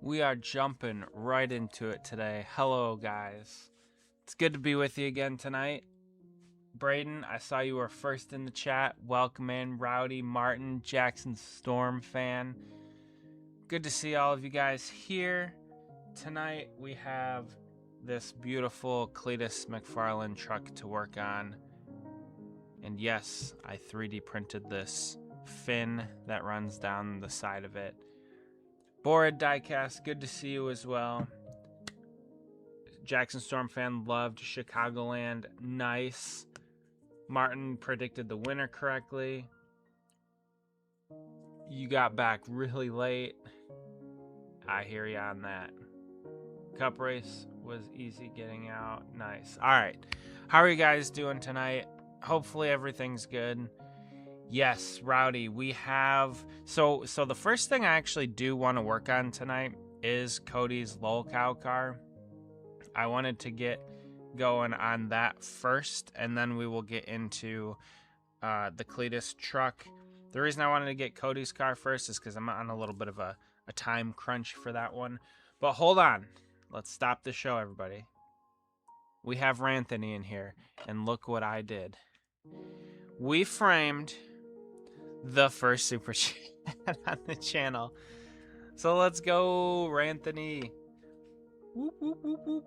We are jumping right into it today. Hello, guys. It's good to be with you again tonight. Braden, I saw you were first in the chat. Welcome in. Rowdy, Martin, Jackson Storm fan. Good to see all of you guys here. Tonight we have this beautiful Cleetus McFarland truck to work on. And yes, I 3D printed this fin that runs down the side of it. Bored Diecast, good to see you as well. Jackson Storm fan loved Chicagoland. Nice. Martin predicted the winner correctly. You got back really late. I hear you on that. Cup race was easy getting out. Nice. All right. How are you guys doing tonight? Hopefully everything's good. Yes, Rowdy, we have... So the first thing I actually do want to work on tonight is Cody's lolcow car. I wanted to get going on that first, and then we will get into the Cleetus truck. The reason I wanted to get Cody's car first is because I'm on a little bit of a time crunch for that one. But hold on. Let's stop the show, everybody. We have Ranthony in here, and look what I did. We framed the first super chat on the channel. So let's go, Ranthony. Whoop, whoop, whoop, whoop.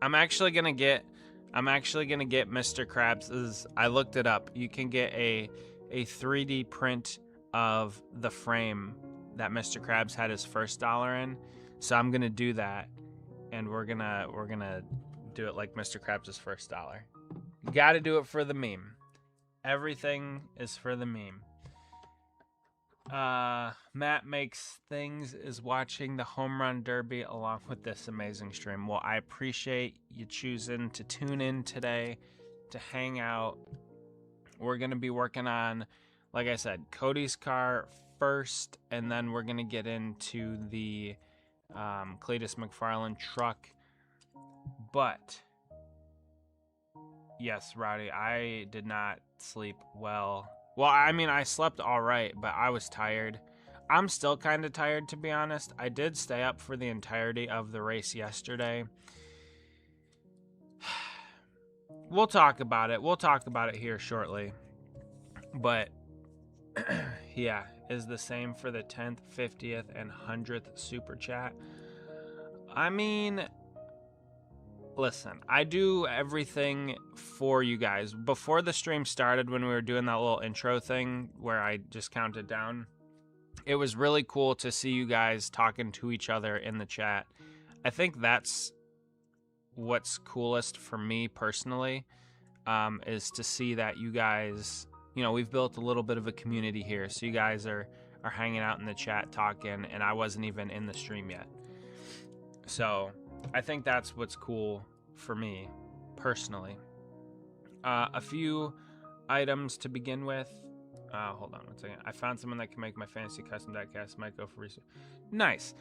I'm actually gonna get Mr. Krabs'. I looked it up. You can get a 3D print of the frame that Mr. Krabs had his first dollar in. So I'm gonna do that, and we're gonna do it like Mr. Krabs' first dollar. You gotta do it for the meme. Everything is for the meme. Matt Makes Things is watching the Home Run Derby along with this amazing stream. Well, I appreciate you choosing to tune in today to hang out. We're going to be working on, like I said, Cody's car first, and then we're going to get into the Cleetus McFarland truck. But yes, Rowdy, I did not sleep well. Well, I mean, I slept all right, but I was tired. I'm still kind of tired, to be honest. I did stay up for the entirety of the race yesterday. We'll talk about it. We'll talk about it here shortly. But, yeah, is the same for the 10th, 50th, and 100th super chat. I mean... Listen, I do everything for you guys. Before the stream started, when we were doing that little intro thing where I just counted down, it was really cool to see you guys talking to each other in the chat. I think that's what's coolest for me personally, is to see that you guys, you know, we've built a little bit of a community here. So you guys are hanging out in the chat talking, and I wasn't even in the stream yet. So... I think that's what's cool for me, personally. A few items to begin with. Hold on one second. I found someone that can make my fantasy custom diecast. Might go for research. Nice.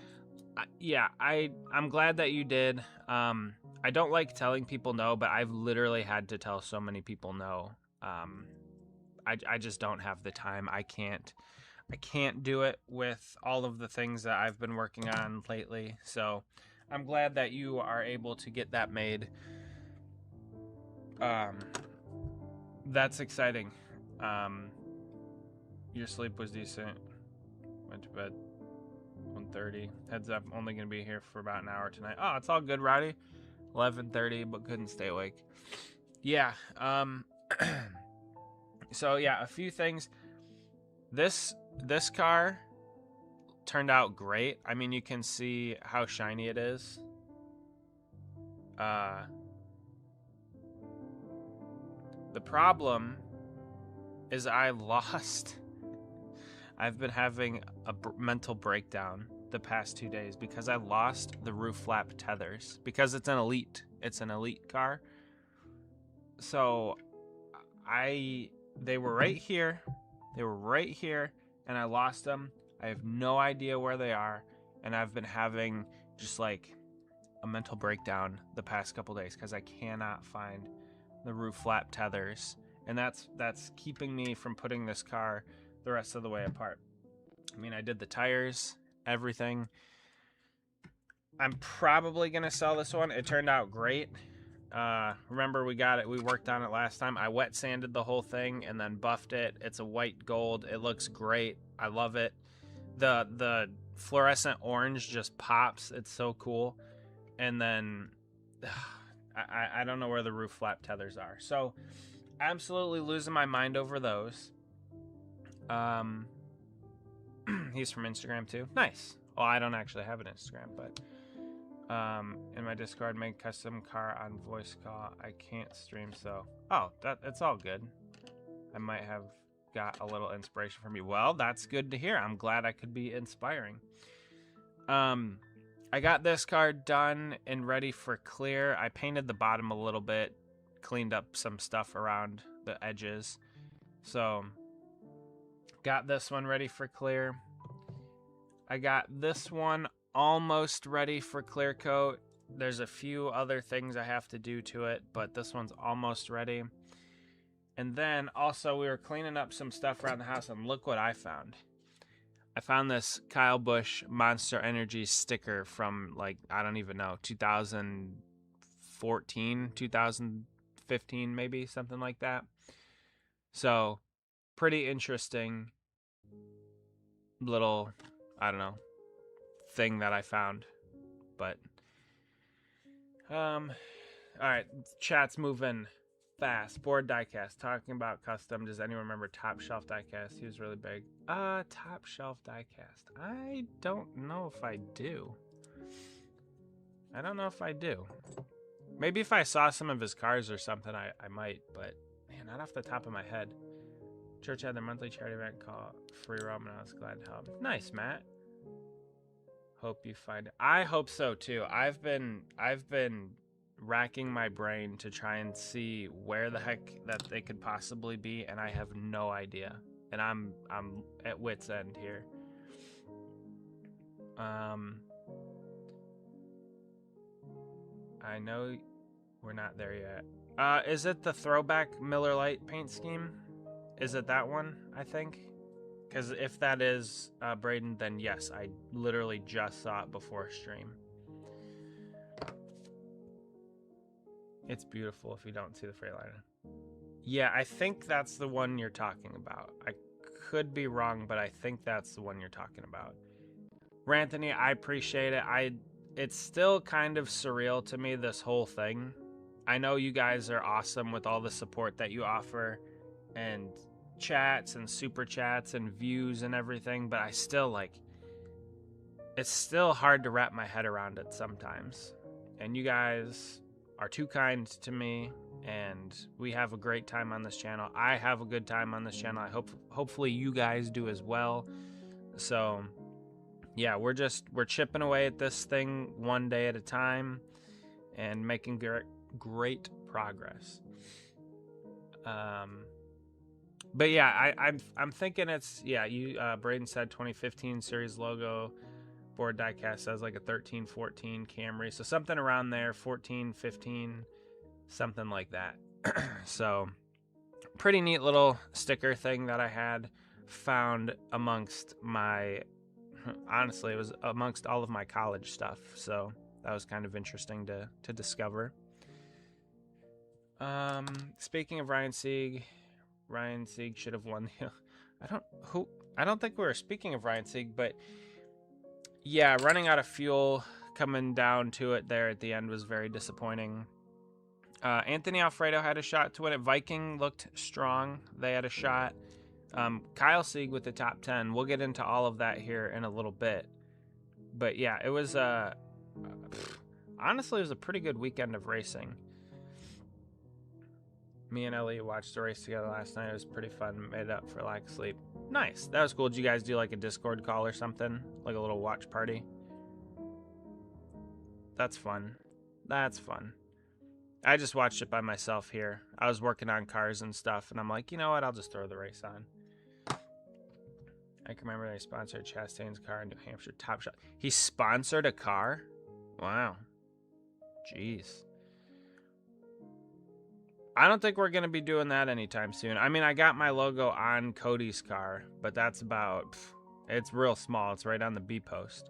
Yeah, I'm glad that you did. I don't like telling people no, but I've literally had to tell so many people no. I just don't have the time. I can't do it with all of the things that I've been working on lately. So... I'm glad that you are able to get that made. That's exciting. Your sleep was decent. Went to bed 1:30. Heads up, only going to be here for about an hour tonight. Oh, it's all good, Roddy. 11:30, but couldn't stay awake. Yeah. So, yeah, a few things. This car... turned out great. I mean, you can see how shiny it is. The problem is I've been having a mental breakdown the past 2 days because I lost the roof flap tethers because it's an elite car. So they were right here. And I lost them. I have no idea where they are, and I've been having just like a mental breakdown the past couple days because I cannot find the roof flap tethers, and that's keeping me from putting this car the rest of the way apart. I mean, I did the tires, everything. I'm probably going to sell this one. It turned out great. Remember we worked on it last time. I wet sanded the whole thing and then buffed it. It's a white gold. It looks great. I love it. The fluorescent orange just pops. It's so cool. And then I don't know where the roof flap tethers are. So absolutely losing my mind over those. He's from Instagram too. Nice. Well, I don't actually have an Instagram, but in my Discord, make custom car on voice call. I can't stream, so it's all good. I might have got a little inspiration from you. Well, that's good to hear. I'm glad I could be inspiring. I got this car done and ready for clear. I painted the bottom a little bit, cleaned up some stuff around the edges. So, got this one ready for clear. I got this one almost ready for clear coat. There's a few other things I have to do to it, but this one's almost ready. And then also we were cleaning up some stuff around the house, and look what I found. I found this Kyle Busch Monster Energy sticker from, like, I don't even know, 2014, 2015 maybe, something like that. So, pretty interesting little, I don't know, thing that I found. But, alright, chat's moving fast. Board Diecast, talking about custom. Does anyone remember Top Shelf Diecast? He was really big. Top Shelf Diecast. I don't know if I do. Maybe if I saw some of his cars or something, I might, but man, not off the top of my head. Church had their monthly charity event called Free Roam, and I was glad to help. Nice, Matt. Hope you find it. I hope so too. I've been racking my brain to try and see where the heck that they could possibly be, and I have no idea. And I'm at wit's end here. I know we're not there yet. Is it the throwback Miller Lite paint scheme? Is it that one, I think? Because if that is Braden, then yes, I literally just saw it before stream. It's beautiful if you don't see the Freightliner. Yeah, I think that's the one you're talking about. I could be wrong, but I think that's the one you're talking about. Ranthony, I appreciate it. It's still kind of surreal to me, this whole thing. I know you guys are awesome with all the support that you offer and chats and super chats and views and everything, but I still it's still hard to wrap my head around it sometimes. And you guys are too kind to me, and we have a great time on this channel. I have a good time on this channel. I hopefully you guys do as well. So yeah, we're chipping away at this thing one day at a time and making great progress. But yeah, I'm thinking it's, yeah, Braden said 2015 series logo. Board Diecast says like a 13, 14 Camry. So something around there, 14, 15, something like that. So pretty neat little sticker thing that I had found amongst my, honestly, it was amongst all of my college stuff. So that was kind of interesting to discover. Speaking of Ryan Sieg should have won the, I don't think we were speaking of Ryan Sieg, but yeah, running out of fuel, coming down to it there at the end was very disappointing. Anthony Alfredo had a shot to win it. Viking looked strong. They had a shot. Kyle Sieg with the top 10. We'll get into all of that here in a little bit. But yeah, it was honestly, it was a pretty good weekend of racing. Me and Ellie watched the race together last night. It was pretty fun. Made up for lack of sleep. Nice. That was cool. Did you guys do like a Discord call or something? Like a little watch party? That's fun. That's fun. I just watched it by myself here. I was working on cars and stuff, and I'm like, you know what? I'll just throw the race on. I can remember they sponsored Chastain's car in New Hampshire. Top Shot. He sponsored a car? Wow. Jeez. I don't think we're going to be doing that anytime soon. I mean, I got my logo on Cody's car, but that's about It's real small. It's right on the B post.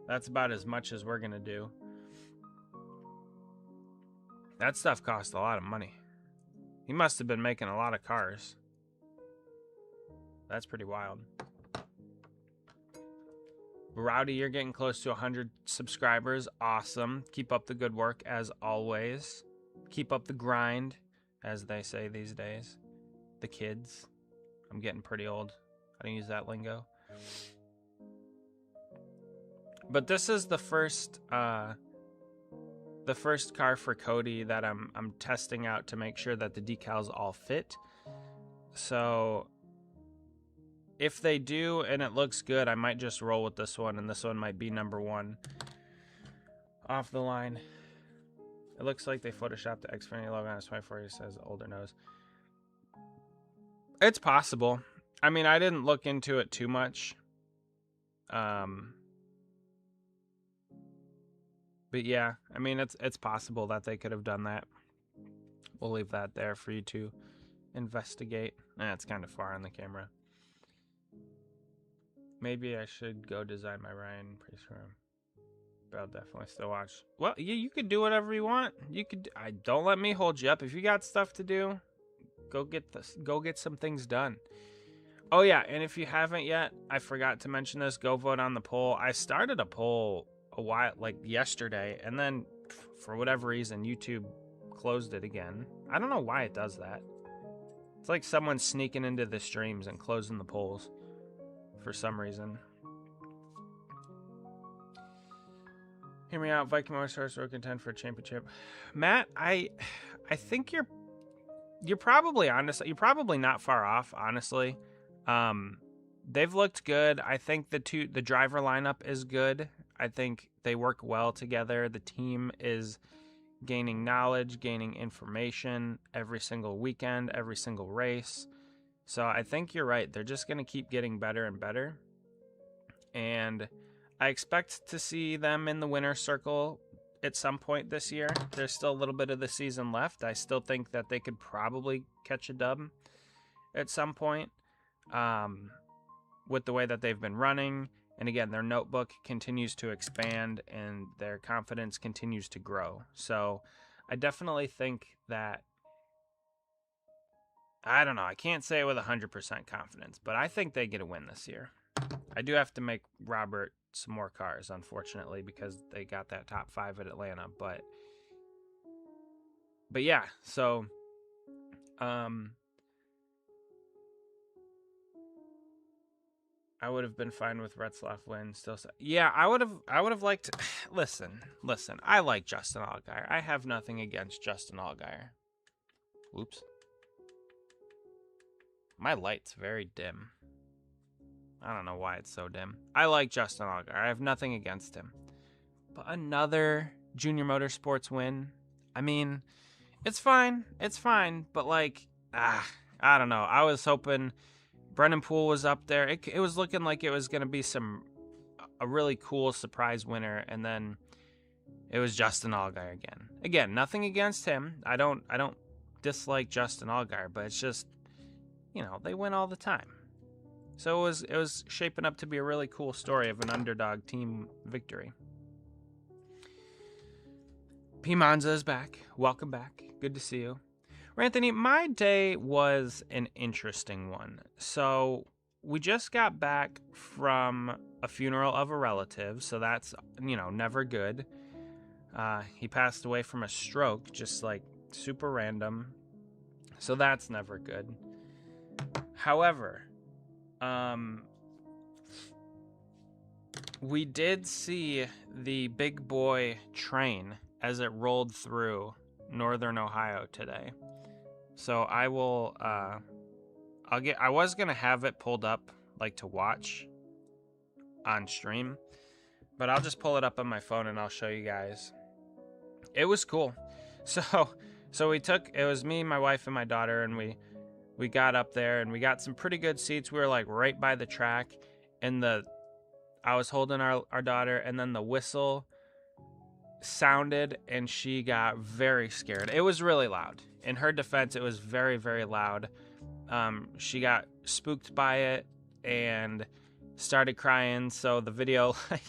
That's about as much as we're going to do. That stuff cost a lot of money. He must have been making a lot of cars. That's pretty wild. Rowdy, you're getting close to 100 subscribers. Awesome. Keep up the good work as always. Keep up the grind, as they say these days. The kids. I'm getting pretty old. I don't use that lingo. But this is the first car for Cody that I'm testing out to make sure that the decals all fit. So if they do and it looks good, I might just roll with this one, and this one might be number one off the line. It looks like they photoshopped the Xfinity logo on his 24. It says older nose. It's possible. I mean, I didn't look into it too much. But yeah, I mean, it's possible that they could have done that. We'll leave that there for you to investigate. It's kind of far on the camera. Maybe I should go design my Ryan Priest room. But I'll definitely still watch. Well, yeah, you could do whatever you want. You could. Don't let me hold you up. If you got stuff to do, go get some things done. Oh yeah, and if you haven't yet, I forgot to mention this. Go vote on the poll. I started a poll a while, like yesterday, and then for whatever reason, YouTube closed it again. I don't know why it does that. It's like someone sneaking into the streams and closing the polls for some reason. Hear me out. Viking Motorsports will contend for a championship. Matt, I think you're probably honest. You're probably not far off, honestly. They've looked good. I think the driver lineup is good. I think they work well together. The team is gaining knowledge, gaining information every single weekend, every single race. So I think you're right. They're just going to keep getting better and better. And I expect to see them in the winner's circle at some point this year. There's still a little bit of the season left. I still think that they could probably catch a dub at some point with the way that they've been running. And again, their notebook continues to expand and their confidence continues to grow. So I definitely think that, I don't know, I can't say it with 100% confidence, but I think they get a win this year. I do have to make Robert some more cars, unfortunately, because they got that top 5 at Atlanta. But yeah, so I would have been fine with Retzlaff win. Still, yeah, I would have liked. Listen. I like Justin Allgaier. I have nothing against Justin Allgaier. Oops. My light's very dim. I don't know why it's so dim. I like Justin Allgaier. I have nothing against him. But another Junior Motorsports win. I mean, it's fine. It's fine. But like, I don't know. I was hoping Brennan Poole was up there. It was looking like it was going to be a really cool surprise winner, and then it was Justin Allgaier again. Again, nothing against him. I don't dislike Justin Allgaier, but it's just, they win all the time. So it was shaping up to be a really cool story of an underdog team victory. P. Monza is back. Welcome back. Good to see you. Anthony, my day was an interesting one. So we just got back from a funeral of a relative, so that's, never good. He passed away from a stroke, just like super random. So that's never good. However, we did see the big boy train as it rolled through northern Ohio today. So I will, I was going to have it pulled up, like, to watch on stream, but I'll just pull it up on my phone and I'll show you guys. It was cool. So it was me, my wife, and my daughter, and we got up there and we got some pretty good seats. We were like right by the track, and I was holding our daughter, and then the whistle sounded and she got very scared. It was really loud. In her defense, it was very, very loud. She got spooked by it, and started crying. So the video, like,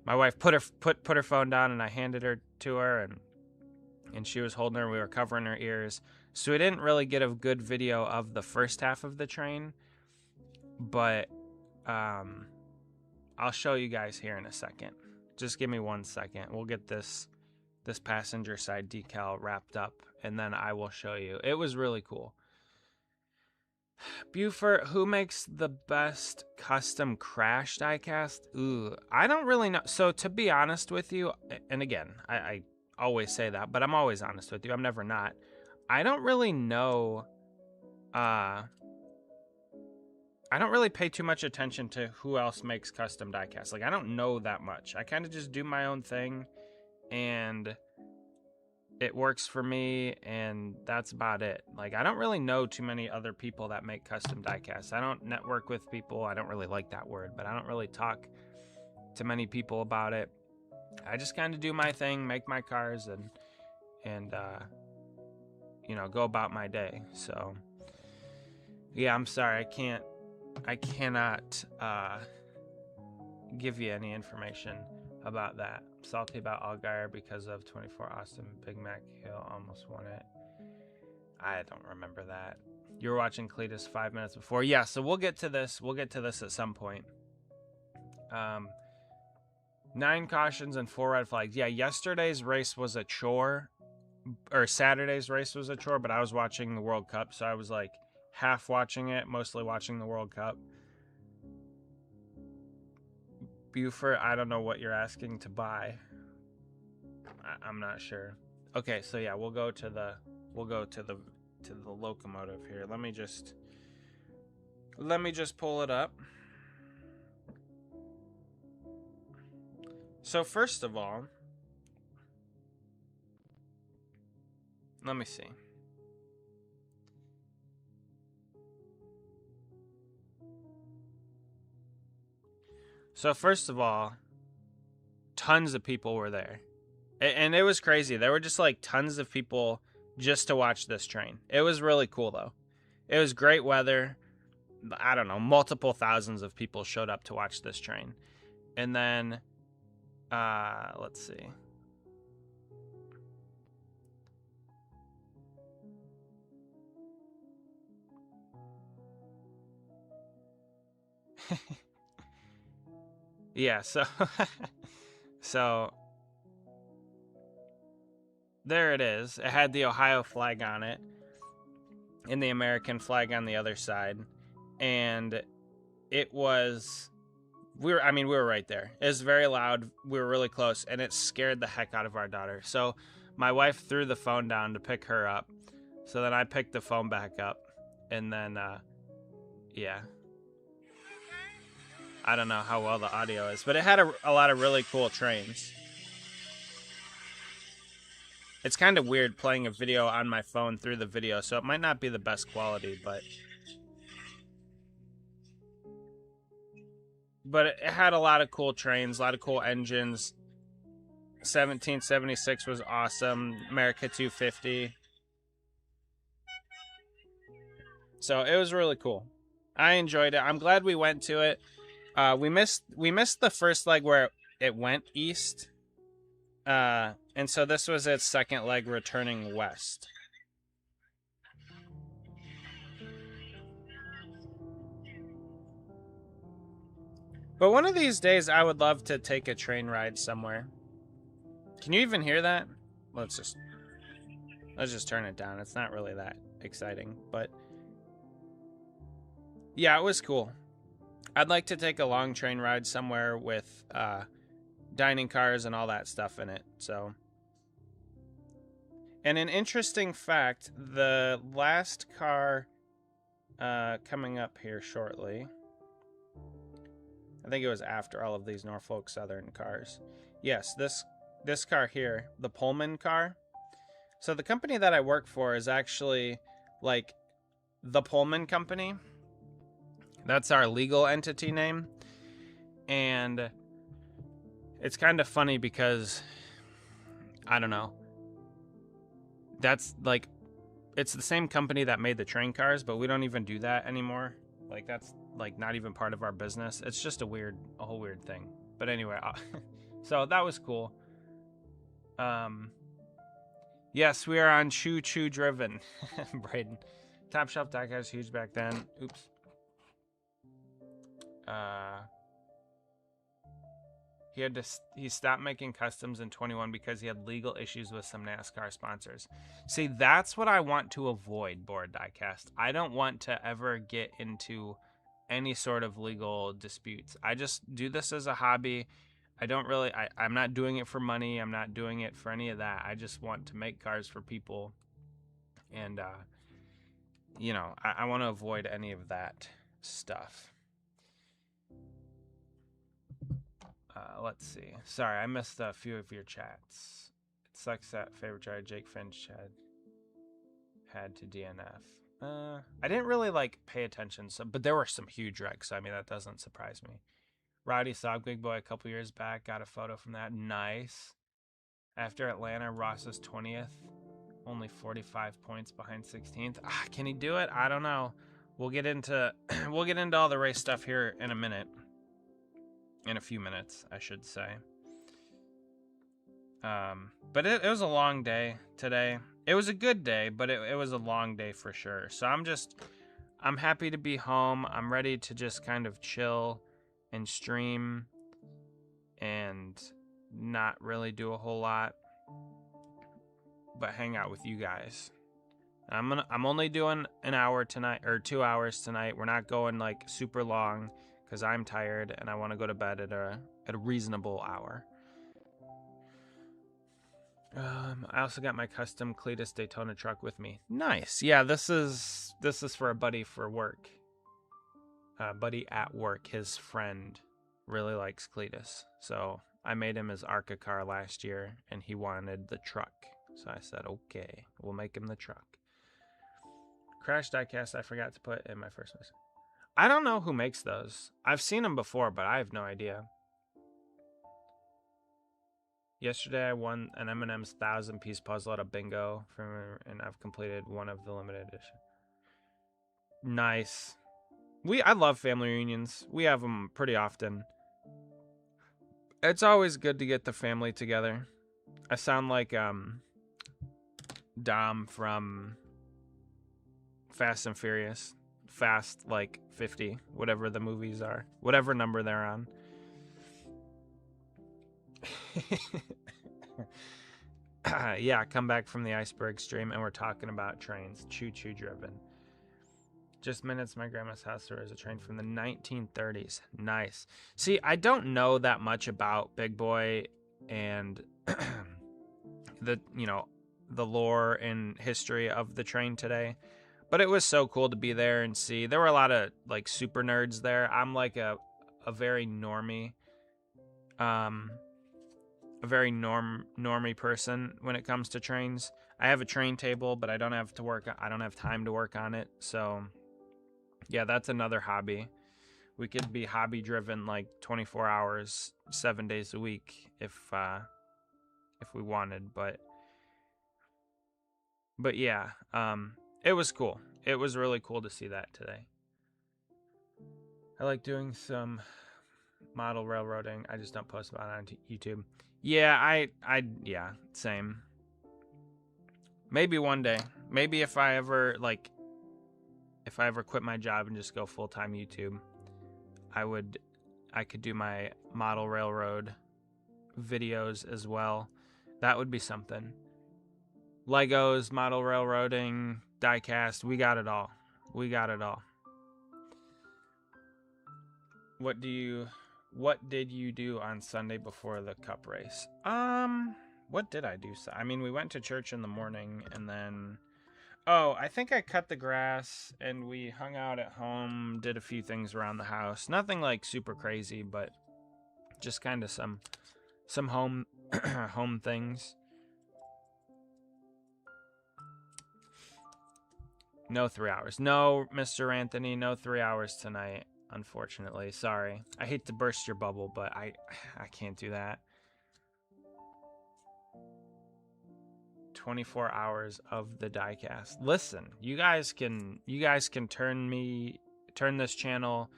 my wife put her phone down, and I handed her to her, and she was holding her. We were covering her ears, so we didn't really get a good video of the first half of the train. But I'll show you guys here in a second. Just give me 1 second. We'll get this passenger side decal wrapped up, and then I will show you. It was really cool. Buford, who makes the best custom crash diecast? Ooh, I don't really know. So to be honest with you, and again, I always say that, but I'm always honest with you. I'm never not. I don't really know. I don't really pay too much attention to who else makes custom diecast. Like, I don't know that much. I kind of just do my own thing, and it works for me, and that's about it. Like, I don't really know too many other people that make custom diecasts. I don't network with people. I don't really like that word, but I don't really talk to many people about it. I just kind of do my thing, make my cars, and you know, go about my day. So yeah, I'm sorry, I cannot give you any information about that. Salty about Allgaier because of 24 Austin. Big Mac Hill almost won it. I don't remember that. You were watching Cleetus 5 minutes before. Yeah, so we'll get to this. We'll get to this at some point. 9 cautions and 4 red flags. Yeah, yesterday's race was a chore. Or Saturday's race was a chore, but I was watching the World Cup, so I was like half watching it, mostly watching the World Cup. Buford, I don't know what you're asking to buy. I'm not sure. Okay, so yeah, we'll go to the locomotive here. Let me just pull it up. So first of all, let me see. So first of all, tons of people were there. And it was crazy. There were just like tons of people just to watch this train. It was really cool though. It was great weather. I don't know, multiple thousands of people showed up to watch this train. And then, let's see. Yeah, so so there it is. It had the Ohio flag on it and the American flag on the other side. And it was we were right there. It was very loud. We were really close, and it scared the heck out of our daughter. So my wife threw the phone down to pick her up. So then I picked the phone back up, and then yeah. I don't know how well the audio is, but it had a lot of really cool trains. It's kind of weird playing a video on my phone through the video, so it might not be the best quality, but it had a lot of cool trains, a lot of cool engines. 1776 was awesome. America 250. So it was really cool. I enjoyed it. I'm glad we went to it. We missed the first leg where it went east, and so this was its second leg returning west. But one of these days, I would love to take a train ride somewhere. Can you even hear that? Let's just turn it down. It's not really that exciting, but yeah, it was cool. I'd like to take a long train ride somewhere with dining cars and all that stuff in it. So, and an interesting fact, the last car coming up here shortly, I think it was after all of these Norfolk Southern cars. Yes, this car here, the Pullman car. So the company that I work for is actually like the Pullman Company. That's our legal entity name. And it's kind of funny because, I don't know, that's like, it's the same company that made the train cars, but we don't even do that anymore. Like, like not even part of our business. It's just a whole weird thing. But anyway, so that was cool. Yes, we are on Choo Choo Driven. Braden. Top Shelf Diecast was huge back then. Oops. He stopped making customs in 21 because he had legal issues with some NASCAR sponsors. See, that's what I want to avoid, Board Diecast. I don't want to ever get into any sort of legal disputes. I just do this as a hobby. I'm not doing it for money. I'm not doing it for any of that. I just want to make cars for people. And, I want to avoid any of that stuff. Let's see. Sorry, I missed a few of your chats. It sucks that favorite driver Jake Finch had to DNF. I didn't really pay attention, but there were some huge wrecks. So, I mean, that doesn't surprise me. Rowdy saw Big Boy a couple years back. Got a photo from that. Nice. After Atlanta, Ross is 20th. Only 45 points behind 16th. Can he do it? I don't know. We'll get into all the race stuff here in a minute. In a few minutes, I should say. But it was a long day today. It was a good day, but it was a long day for sure. So I'm happy to be home. I'm ready to just kind of chill and stream and not really do a whole lot, but hang out with you guys. I'm only doing an hour tonight or 2 hours tonight. We're not going super long because I'm tired and I want to go to bed at a reasonable hour. I also got my custom Cleetus Daytona truck with me. Nice. Yeah, this is for a buddy for work. Buddy at work, his friend really likes Cleetus. So I made him his ARCA car last year and he wanted the truck. So I said, okay, we'll make him the truck. Crash Diecast, I forgot to put in my first message. I don't know who makes those. I've seen them before, but I have no idea. Yesterday, I won an M&M's 1,000-piece puzzle at a bingo, and I've completed one of the limited edition. Nice. I love family reunions. We have them pretty often. It's always good to get the family together. I sound like Dom from Fast and Furious. Fast 50, whatever the movies are, whatever number they're on. Yeah, come back from the iceberg stream and we're talking about trains. Choo Choo Driven. Just minutes my grandma's house, there was a train from the 1930s. Nice. See, I don't know that much about Big Boy and the lore and history of the train today. But it was so cool to be there and see. There were a lot of super nerds there. I'm a very normie, normie person when it comes to trains. I have a train table, but I don't have time to work on it. So yeah, that's another hobby. We could be hobby driven 24 hours, 7 days a week if we wanted, but yeah, it was cool. It was really cool to see that today. I like doing some model railroading. I just don't post about it on YouTube. Yeah, yeah, same. Maybe one day. Maybe if I ever quit my job and just go full-time YouTube, I could do my model railroad videos as well. That would be something. Legos, model railroading, diecast, we got it all. What did you do on Sunday before the cup race? What did I do? I mean, we went to church in the morning and then I think I cut the grass and we hung out at home, did a few things around the house. Nothing super crazy, but just kind of some home home things. No 3 hours. No, Mr. Anthony, no 3 hours tonight, unfortunately. Sorry. I hate to burst your bubble, but I can't do that. 24 hours of the diecast. Listen, you guys can turn me turn this channel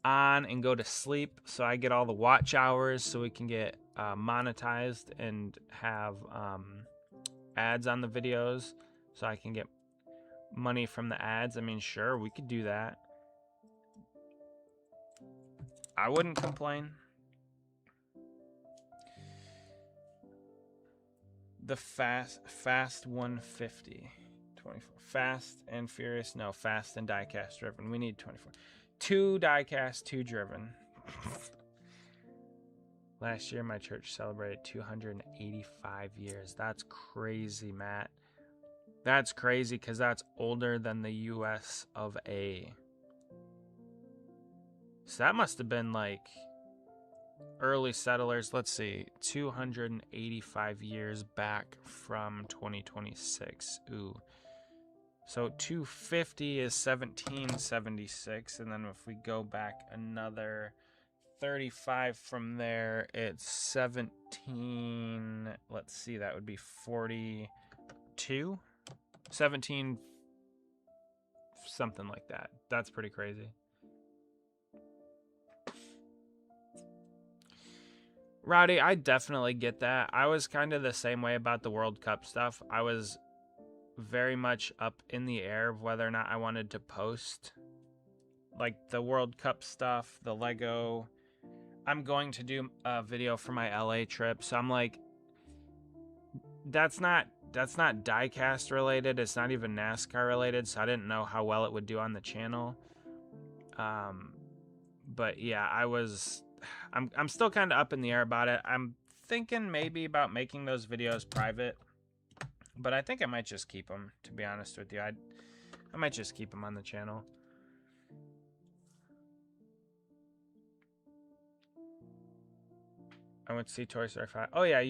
on and go to sleep so I get all the watch hours so we can get monetized and have ads on the videos so I can get money from the ads. I mean, sure, we could do that. I wouldn't complain. The fast 150. 24. Fast and Furious. No, Fast and Diecast driven. We need 24. 2 Diecast, 2 driven. Last year, my church celebrated 285 years. That's crazy, Matt. That's crazy because that's older than the US of A. So that must have been like early settlers. Let's see. 285 years back from 2026. Ooh. So 250 is 1776. And then if we go back another 35 from there, it's 17. Let's see. That would be 42. 17. Something like that. That's pretty crazy. Rowdy, I definitely get that. I was kind of the same way about the World Cup stuff. I was very much up in the air of whether or not I wanted to post like the World Cup stuff, the Lego. I'm going to do a video for my LA trip, so I'm like, that's not diecast related. It's not even NASCAR related, so I didn't know how well it would do on the channel. But yeah, I'm still kind of up in the air about it. I'm thinking maybe about making those videos private, but I think I might just keep them, to be honest with you. I might just keep them on the channel. I went to see Toy Story 5. Oh yeah,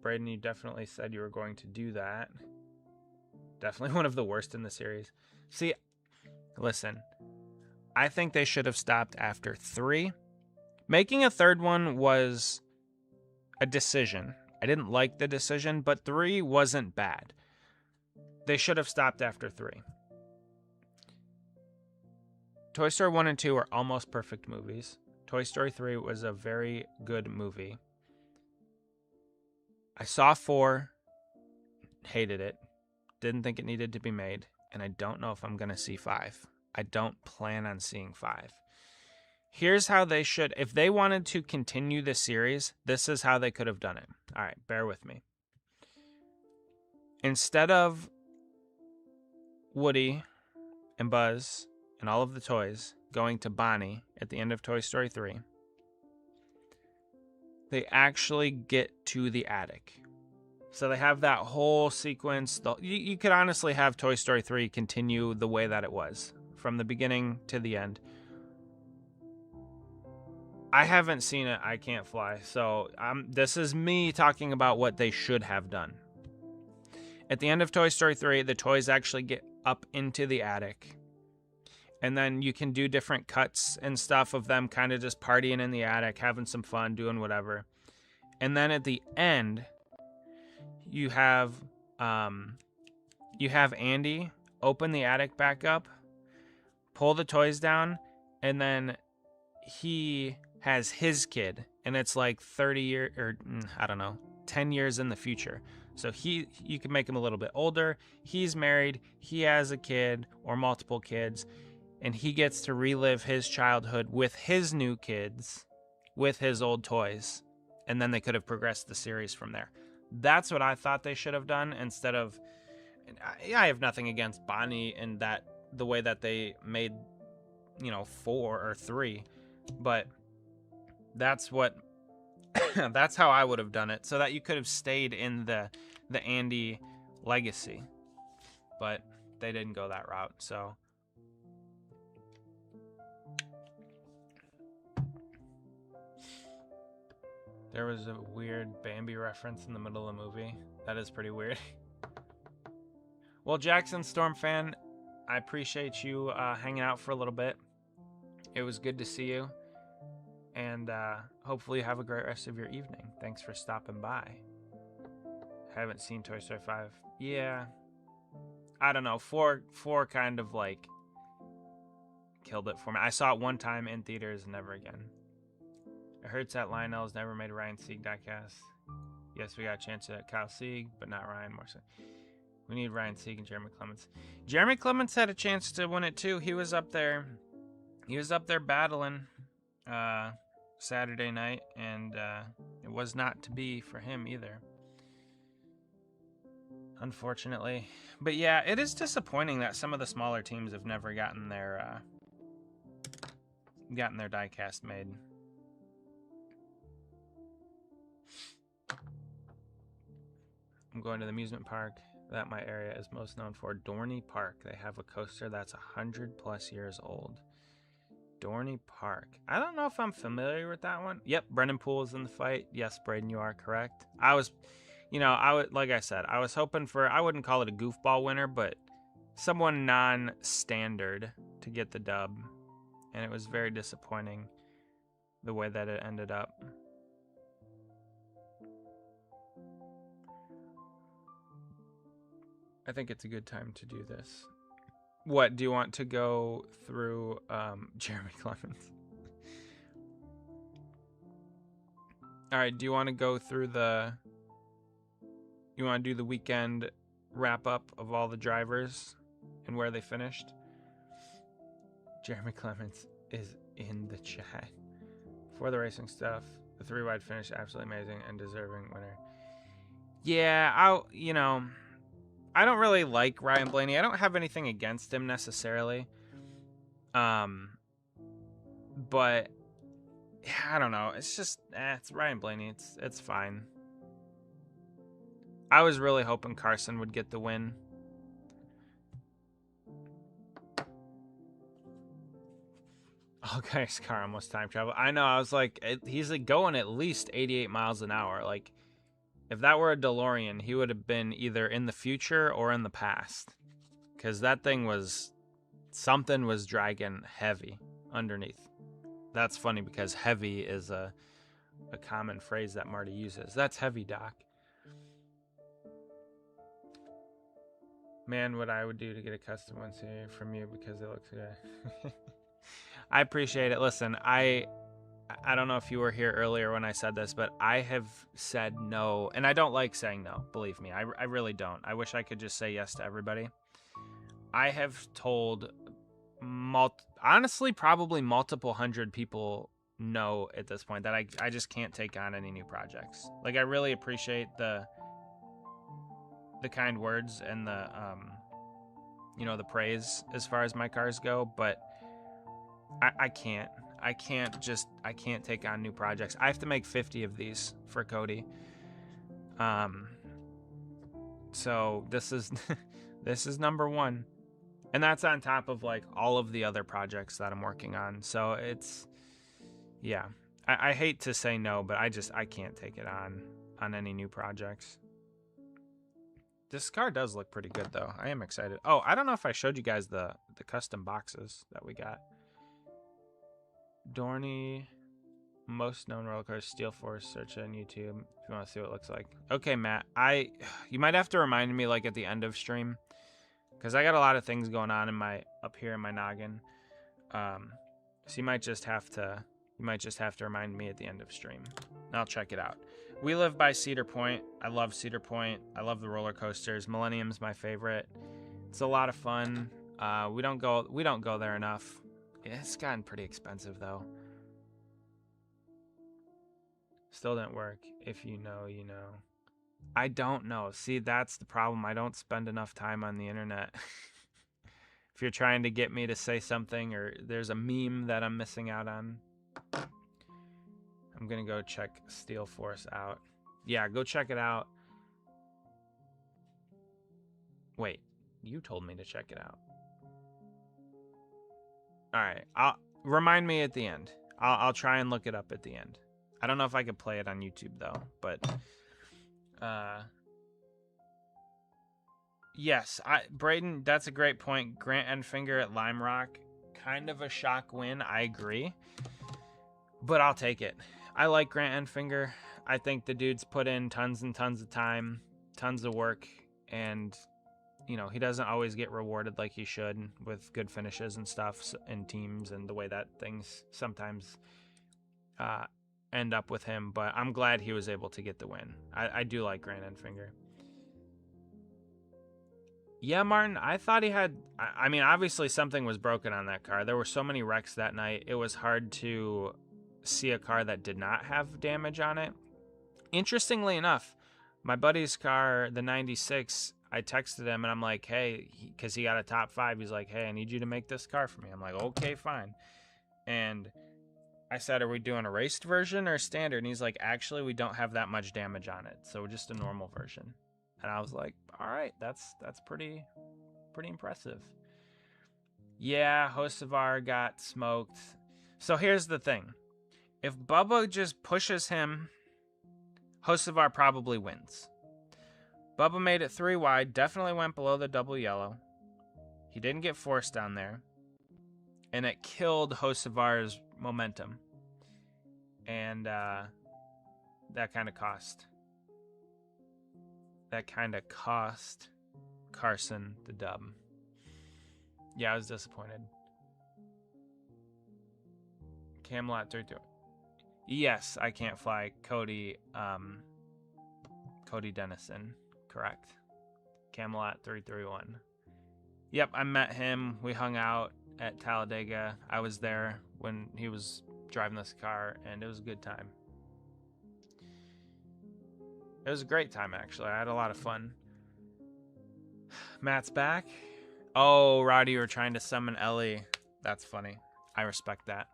Braden, you definitely said you were going to do that. Definitely one of the worst in the series. See, listen, I think they should have stopped after 3. Making a third one was a decision. I didn't like the decision, but 3 wasn't bad. They should have stopped after 3. Toy Story 1 and 2 are almost perfect movies. Toy Story 3 was a very good movie. I saw 4, hated it, didn't think it needed to be made, and I don't know if I'm going to see 5. I don't plan on seeing 5. Here's how they should, if they wanted to continue the series, this is how they could have done it. All right, bear with me. Instead of Woody and Buzz and all of the toys going to Bonnie at the end of Toy Story 3, they actually get to the attic. So they have that whole sequence. You could honestly have Toy Story 3 continue the way that it was, from the beginning to the end. I haven't seen it. I can't fly. So this is me talking about what they should have done. At the end of Toy Story 3, the toys actually get up into the attic. And then you can do different cuts and stuff of them kind of just partying in the attic, having some fun, doing whatever. And then at the end, you have Andy open the attic back up, pull the toys down, and then he has his kid, and it's like 30 years, or I don't know, 10 years in the future. So you can make him a little bit older. He's married. He has a kid or multiple kids, and he gets to relive his childhood with his new kids, with his old toys, and then they could have progressed the series from there. That's what I thought they should have done instead of. I have nothing against Bonnie and the way that they made, 4 or 3, but that's what. That's how I would have done it, so that you could have stayed in the Andy legacy, but they didn't go that route. So there was a weird Bambi reference in the middle of the movie. That is pretty weird. Well, Jackson Storm fan, I appreciate you hanging out for a little bit. It was good to see you. And hopefully you have a great rest of your evening. Thanks for stopping by. Haven't seen Toy Story 5. Yeah. I don't know. 4 kind of like killed it for me. I saw it one time in theaters, never again. It hurts that Lionel's never made a Ryan Sieg diecast. Yes, we got a chance at Kyle Sieg, but not Ryan Morrison. We need Ryan Sieg and Jeremy Clements. Jeremy Clements had a chance to win it too. He was up there. He was up there battling Saturday night, and it was not to be for him either, unfortunately. But yeah, it is disappointing that some of the smaller teams have never gotten their diecast made. I'm going to the amusement park that my area is most known for, Dorney Park. They have a coaster that's 100+ years old. Dorney Park. I don't know if I'm familiar with that one. Yep, Brendan Poole is in the fight. Yes, Braden, you are correct. I was, like I said, I was hoping for, I wouldn't call it a goofball winner, but someone non-standard to get the dub. And it was very disappointing the way that it ended up. I think it's a good time to do this. What, do you want to go through Jeremy Clements? All right, do you want to go through you want to do the weekend wrap up of all the drivers and where they finished? Jeremy Clements is in the chat. For the racing stuff, the 3-wide finish, absolutely amazing and deserving winner. Yeah, I don't really like Ryan Blaney. I don't have anything against him necessarily. But I don't know. It's just it's Ryan Blaney. It's fine. I was really hoping Carson would get the win. Okay, his car almost time travel. I know. I was like, he's like going at least 88 miles an hour. Like, if that were a DeLorean, he would have been either in the future or in the past. Because that thing something was dragging heavy underneath. That's funny because heavy is a common phrase that Marty uses. That's heavy, Doc. Man, what I would do to get a custom one from you because it looks good. I appreciate it. Listen, I don't know if you were here earlier when I said this, but I have said no, and I don't like saying no, believe me. I really don't. I wish I could just say yes to everybody. I have told, honestly, probably multiple hundred people no at this point, that I just can't take on any new projects. Like, I really appreciate the kind words and the praise as far as my cars go, but I can't take on new projects. I have to make 50 of these for Cody. So this is this is number 1. And that's on top of like all of the other projects that I'm working on. So it's, yeah, I hate to say no, but I can't take it on any new projects. This car does look pretty good though. I am excited. Oh, I don't know if I showed you guys the custom boxes that we got. Dorney, most known roller coaster, Steel Force. Search on YouTube if you want to see what it looks like. Okay, Matt. You might have to remind me like at the end of stream, because I got a lot of things going on up here in my noggin. So you might just have to remind me at the end of stream. And I'll check it out. We live by Cedar Point. I love Cedar Point. I love the roller coasters. Millennium's my favorite. It's a lot of fun. We don't go there enough. It's gotten pretty expensive though. Still didn't work. If you know, you know. I don't know. See, that's the problem. I don't spend enough time on the internet. If you're trying to get me to say something or there's a meme that I'm missing out on, I'm going to go check Steel Force out. Yeah, go check it out. Wait, you told me to check it out. All right, remind me at the end. I'll try and look it up at the end. I don't know if I could play it on YouTube though, but yes, Braden, that's a great point. Grant Enfinger at Lime Rock, kind of a shock win. I agree, but I'll take it. I like Grant Enfinger. I think the dude's put in tons and tons of time, tons of work, and you know, he doesn't always get rewarded like he should with good finishes and stuff in teams and the way that things sometimes end up with him. But I'm glad he was able to get the win. I do like Grant Enfinger. Yeah, Martin, I thought he had... I mean, obviously something was broken on that car. There were so many wrecks that night. It was hard to see a car that did not have damage on it. Interestingly enough, my buddy's car, the 96, I texted him and I'm like, hey, because he got a top 5. He's like, hey, I need you to make this car for me. I'm like, okay, fine. And I said, are we doing a raced version or standard? And he's like, actually, we don't have that much damage on it. So just a normal version. And I was like, all right, that's pretty impressive. Yeah, Hocevar got smoked. So here's the thing. If Bubba just pushes him, Hocevar probably wins. Bubba made it 3 wide, definitely went below the double yellow. He didn't get forced down there. And it killed Hocevar's momentum. And that kind of cost. That kind of cost Carson the dub. Yeah, I was disappointed. Camelot 3-2. Yes, I can't fly. Cody Dennison, correct. Camelot 331. Yep, I met him. We hung out at Talladega. I was there when he was driving this car, and it was a good time. It was a great time, actually. I had a lot of fun. Matt's back. Oh, Roddy, you were trying to summon Ellie. That's funny. I respect that.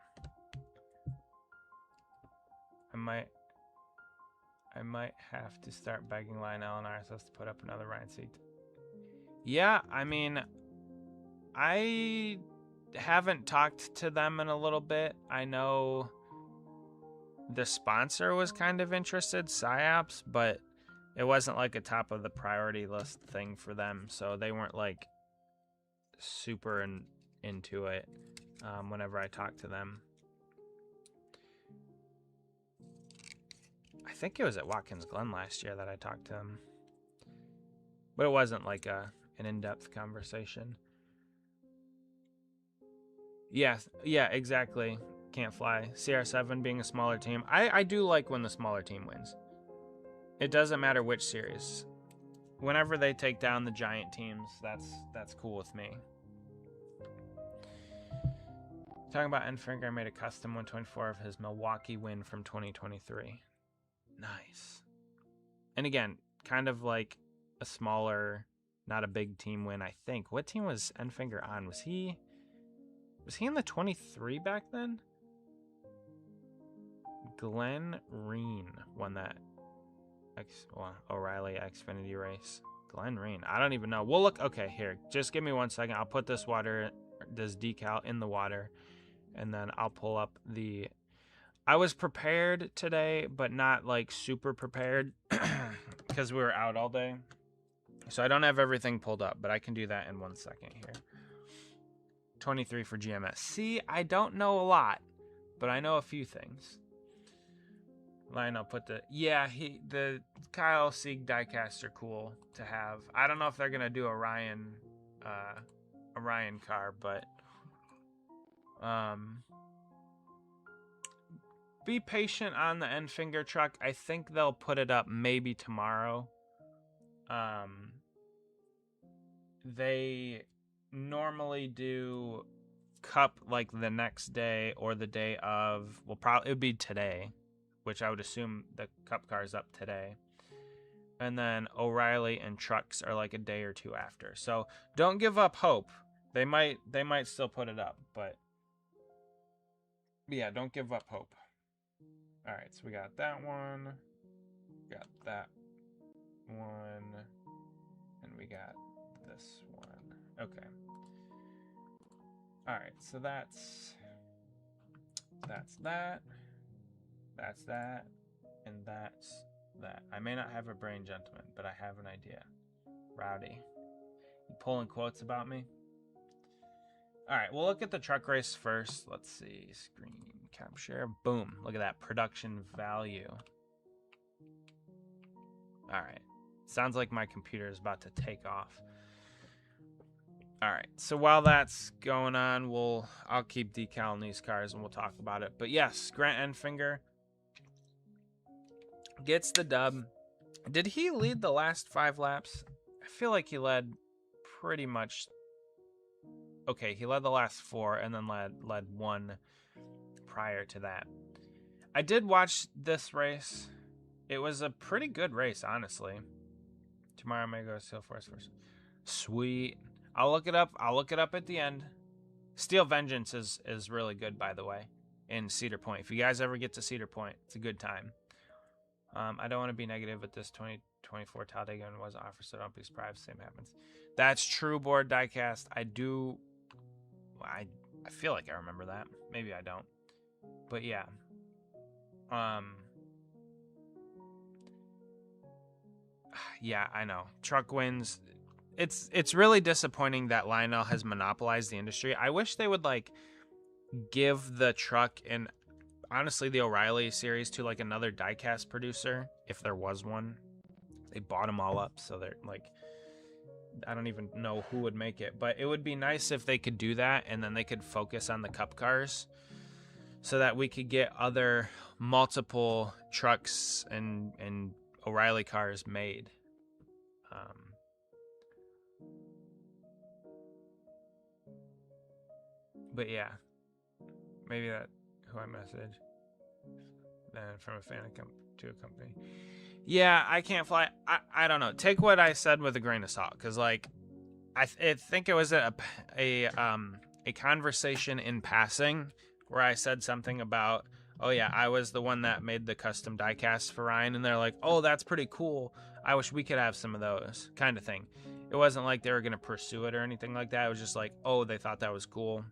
I might have to start begging Lionel and RSS to put up another Ryan seat. Yeah, I mean, I haven't talked to them in a little bit. I know the sponsor was kind of interested, PsyOps, but it wasn't like a top of the priority list thing for them, so they weren't like super into it whenever I talked to them. I think it was at Watkins Glen last year that I talked to him, but it wasn't like an in-depth conversation. Yeah, exactly. Can't fly. CR7 being a smaller team. I do like when the smaller team wins. It doesn't matter which series. Whenever they take down the giant teams, that's cool with me. Talking about Enfinger, I made a custom 124 of his Milwaukee win from 2023. Nice. And again, kind of like a smaller, not a big team win, I think. What team was Enfinger on? Was he in the 23 back then? Glenn Reen won that O'Reilly Xfinity race. Glenn Reen. I don't even know. We'll look. Okay, here. Just give me 1 second. I'll put this decal in the water, and then I'll pull up the... I was prepared today, but not like super prepared because we were out all day. So I don't have everything pulled up, but I can do that in 1 second here. 23 for GMS. See, I don't know a lot, but I know a few things. Lionel put the... Yeah, the Kyle Sieg diecast are cool to have. I don't know if they're going to do a Ryan car, but... be patient on the Enfinger truck. I think they'll put it up maybe tomorrow. They normally do Cup like the next day or the day of. Well, probably it would be today, which I would assume the Cup car is up today. And then O'Reilly and trucks are like a day or two after. So don't give up hope. They might still put it up, but yeah, don't give up hope. All right, so we got that one, got that one, and we got this one. Okay. All right, so that's that, and that's that. I may not have a brain, gentlemen, but I have an idea. Rowdy, you pulling quotes about me? All right, we'll look at the truck race first. Let's see, screen capture. Boom, look at that production value. All right, sounds like my computer is about to take off. All right. So while that's going on, I'll keep decaling these cars and we'll talk about it. But yes, Grant Enfinger gets the dub. Did he lead the last 5 laps? I feel like he led pretty much. Okay, he led the last 4 and then led 1 prior to that. I did watch this race. It was a pretty good race, honestly. Tomorrow I may go to Steel Force first. Sweet. I'll look it up. I'll look it up at the end. Steel Vengeance is really good, by the way, in Cedar Point. If you guys ever get to Cedar Point, it's a good time. I don't want to be negative, but this 2024 Talladega was offered, so don't be surprised. Same happens. That's true, Board Diecast. I feel like I remember that. Maybe I don't. But yeah. Yeah, I know. Truck wins. It's really disappointing that Lionel has monopolized the industry. I wish they would like give the truck and honestly the O'Reilly series to like another diecast producer if there was one. They bought them all up, so they're like, I don't even know who would make it, but it would be nice if they could do that and then they could focus on the cup cars so that we could get other multiple trucks and O'Reilly cars made. But yeah, maybe that who I message then from a fan to a company. Yeah, I can't fly. I don't know. Take what I said with a grain of salt, because like I think it was a conversation in passing where I said something about, oh yeah, I was the one that made the custom diecast for Ryan, and they're like, oh, that's pretty cool. I wish we could have some of those, kind of thing. It wasn't like they were gonna pursue it or anything like that. It was just like, oh, they thought that was cool,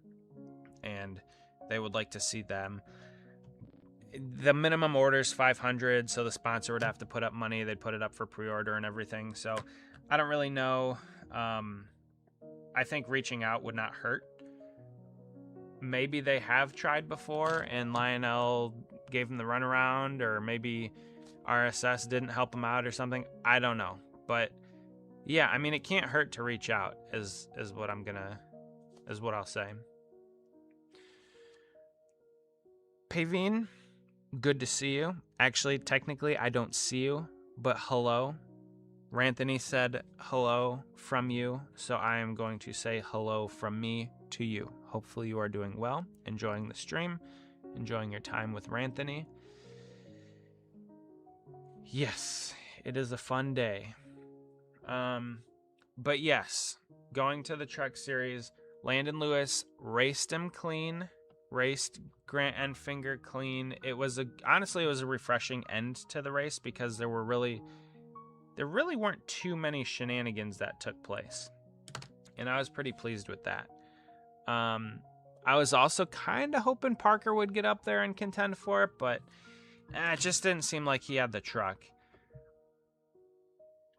and they would like to see them. The minimum order is 500, so the sponsor would have to put up money. They'd put it up for pre-order and everything. So I don't really know. I think reaching out would not hurt. Maybe they have tried before and Lionel gave them the runaround, or maybe RSS didn't help them out or something. I don't know. But yeah, I mean, it can't hurt to reach out is what I'll say. Pavine, good to see you. Actually, technically, I don't see you, but hello. Ranthony said hello from you, so I am going to say hello from me to you. Hopefully you are doing well, enjoying the stream, enjoying your time with Ranthony. Yes, it is a fun day. But yes, going to the truck series, Landon Lewis raced him clean, raced Grant Enfinger clean. Honestly, it was a refreshing end to the race because there really weren't too many shenanigans that took place, and I was pretty pleased with that. I was also kind of hoping Parker would get up there and contend for it, but it just didn't seem like he had the truck.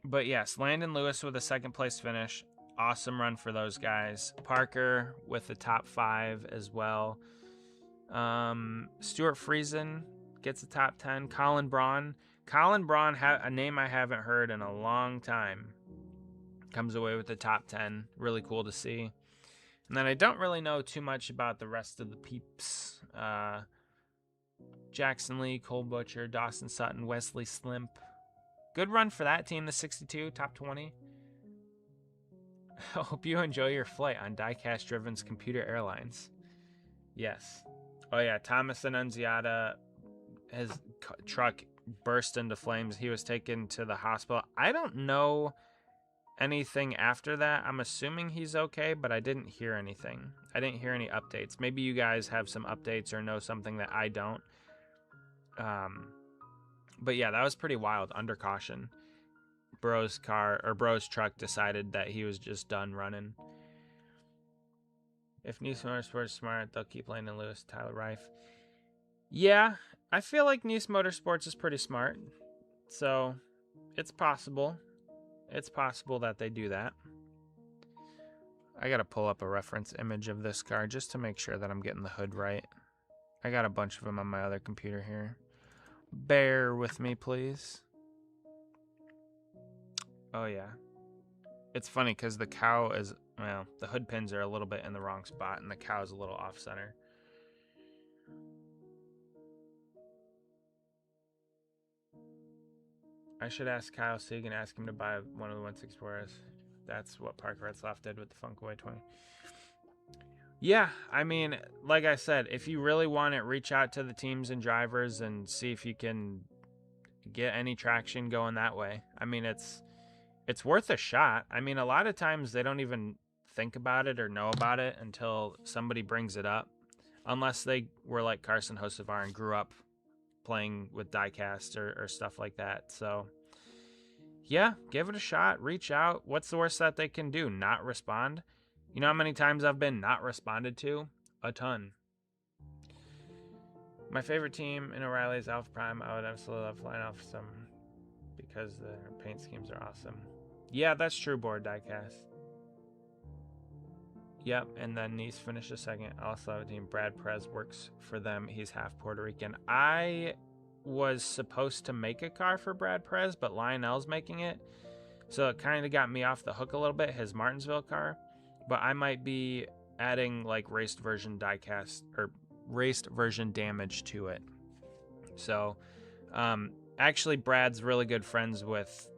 But yes, Landon Lewis with a second place finish. Awesome run for those guys. Parker with the top 5 as well. Stuart Friesen gets the top 10. Colin Braun, a name I haven't heard in a long time, comes away with the top 10. Really cool to see. And then I don't really know too much about the rest of the peeps. Jackson Lee, Cole Butcher, Dawson Sutton, Wesley Slimp. Good run for that team, the 62, top 20. I hope you enjoy your flight on Diecast Driven's Computer Airlines. Yes. Oh yeah, Thomas Annunziata, his truck burst into flames. He was taken to the hospital. I don't know anything after that. I'm assuming he's okay, but I didn't hear anything. I didn't hear any updates. Maybe you guys have some updates or know something that I don't. But yeah, that was pretty wild. Under caution. Bro's truck decided that he was just done running. If Nice Motorsports is smart, they'll keep Landon Lewis, Tyler Reif. Yeah, I feel like Nice Motorsports is pretty smart. So, it's possible. It's possible that they do that. I gotta pull up a reference image of this car just to make sure that I'm getting the hood right. I got a bunch of them on my other computer here. Bear with me, please. Oh, yeah. It's funny because the cow is... Well, the hood pins are a little bit in the wrong spot, and the cow's a little off-center. I should ask Kyle Sagan, ask him to buy one of the 164s. That's what Parker Retzloff did with the Funkaway 20. Yeah, I mean, like I said, if you really want it, reach out to the teams and drivers and see if you can get any traction going that way. I mean, it's worth a shot. I mean, a lot of times they don't even think about it or know about it until somebody brings it up, unless they were like Carson Hocevar and grew up playing with Diecast or stuff like that. So yeah, give it a shot, reach out. What's the worst that they can do? Not respond? You know how many times I've been not responded to? A ton. My favorite team in O'Reilly is Alpha Prime. I would absolutely love flying off some because their paint schemes are awesome. Yeah, that's true, Board Diecast. Yep, and then Nice finished a second. I also have a team. Brad Perez works for them. He's half Puerto Rican. I was supposed to make a car for Brad Perez, but Lionel's making it. So it kind of got me off the hook a little bit, his Martinsville car. But I might be adding like raced version diecast or raced version damage to it. So actually Brad's really good friends with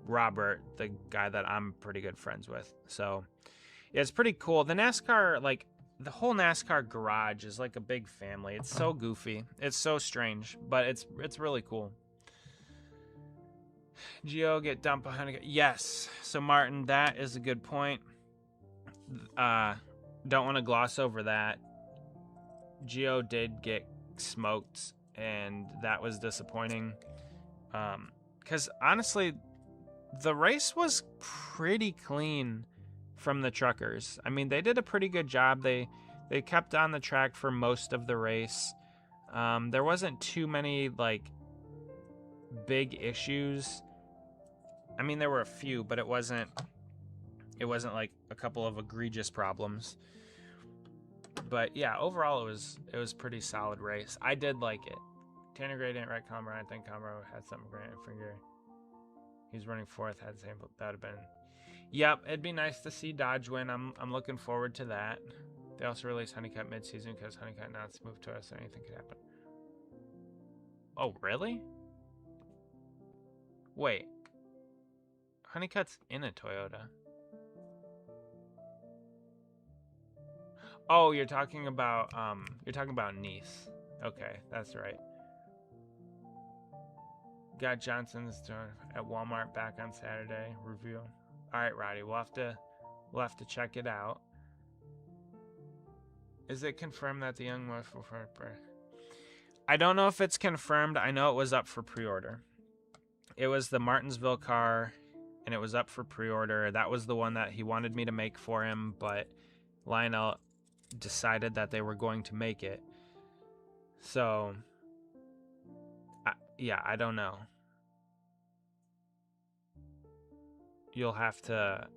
Robert, the guy that I'm pretty good friends with. So yeah, it's pretty cool. The NASCAR, like the whole NASCAR garage is like a big family. It's so goofy. It's so strange, but it's really cool. Gio get dumped behind. Yes. So Martin, that is a good point. Don't want to gloss over that. Gio did get smoked, and that was disappointing. Because honestly, the race was pretty clean from the truckers. I mean, they did a pretty good job. They kept on the track for most of the race. There wasn't too many like big issues. I mean, there were a few, but it wasn't like a couple of egregious problems. But yeah, overall it was pretty solid race. I did like it. Tanner Gray didn't write Comro. I think Comro had something great in finger. He's running fourth, had the same, but that would have been. Yep, it'd be nice to see Dodge win. I'm looking forward to that. They also released Honeycutt mid-season because Honeycutt announced move to us, so anything could happen. Oh, really? Wait. Honeycutt's in a Toyota. Oh, you're talking about Nice. Okay, that's right. Got Johnson's at Walmart back on Saturday review. All right, Roddy, we'll have to check it out. Is it confirmed that the young wife will for? I don't know if it's confirmed. I know it was up for pre-order. It was the Martinsville car, and it was up for pre-order. That was the one that he wanted me to make for him, but Lionel decided that they were going to make it. So, yeah, I don't know. You'll have to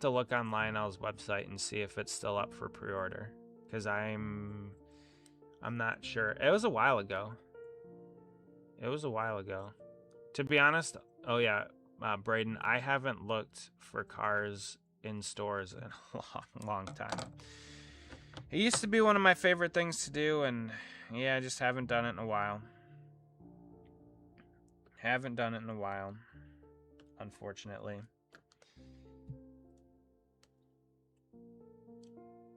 look on Lionel's website and see if it's still up for pre-order, because I'm not sure. It was a while ago. To be honest, oh yeah, Braden, I haven't looked for cars in stores in a long time. It used to be one of my favorite things to do, and yeah, I just haven't done it in a while. Unfortunately.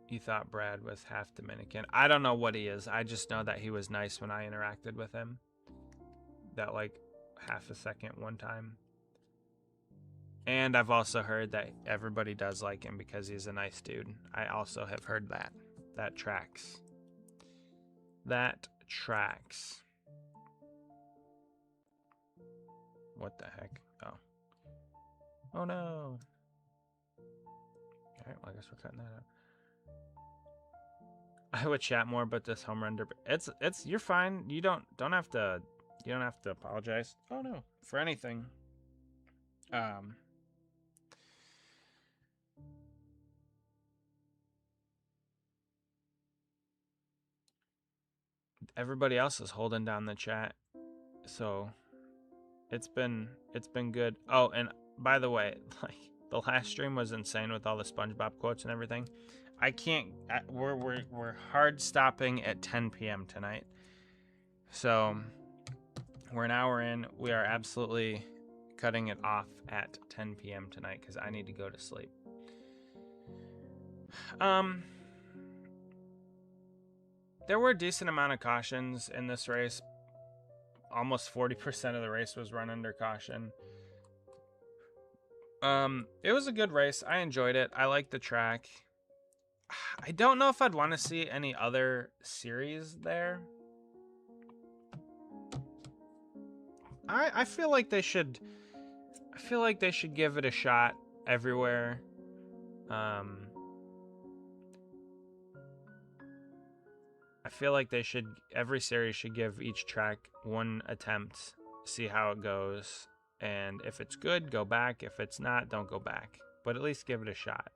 You thought Brad was half Dominican. I don't know what he is. I just know that he was nice when I interacted with him. That like half a second one time. And I've also heard that everybody does like him because he's a nice dude. I also have heard that. That tracks. What the heck? Oh no. Alright, well I guess we're cutting that out. I would chat more about this home run derby. It's you're fine. You don't have to apologize. Oh no, for anything. Everybody else is holding down the chat, so it's been good. Oh, and by the way, like The last stream was insane with all the SpongeBob quotes and everything. I can't. We're hard stopping at 10 p.m. tonight. So we're an hour in. We are absolutely cutting it off at 10 p.m. tonight because I need to go to sleep. There were a decent amount of cautions in this race. Almost 40% of the race was run under caution. It was a good race. I enjoyed it. I liked the track. I don't know if I'd want to see any other series there. I feel like they should. I feel like they should give it a shot everywhere. I feel like they should. Every series should give each track one attempt, see how it goes, and if it's good, go back. If it's not, don't go back. But at least give it a shot.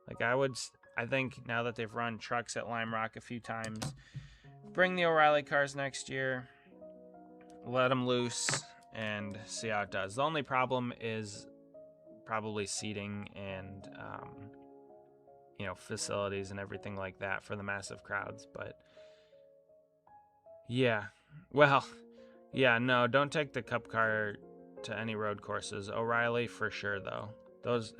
Like I think now that they've run trucks at Lime Rock a few times, bring the O'Reilly cars next year, let them loose, and see how it does. The only problem is probably seating and, facilities and everything like that for the massive crowds. But yeah, well, yeah, no, don't take the Cup car to any road courses. O'Reilly for sure, though. Those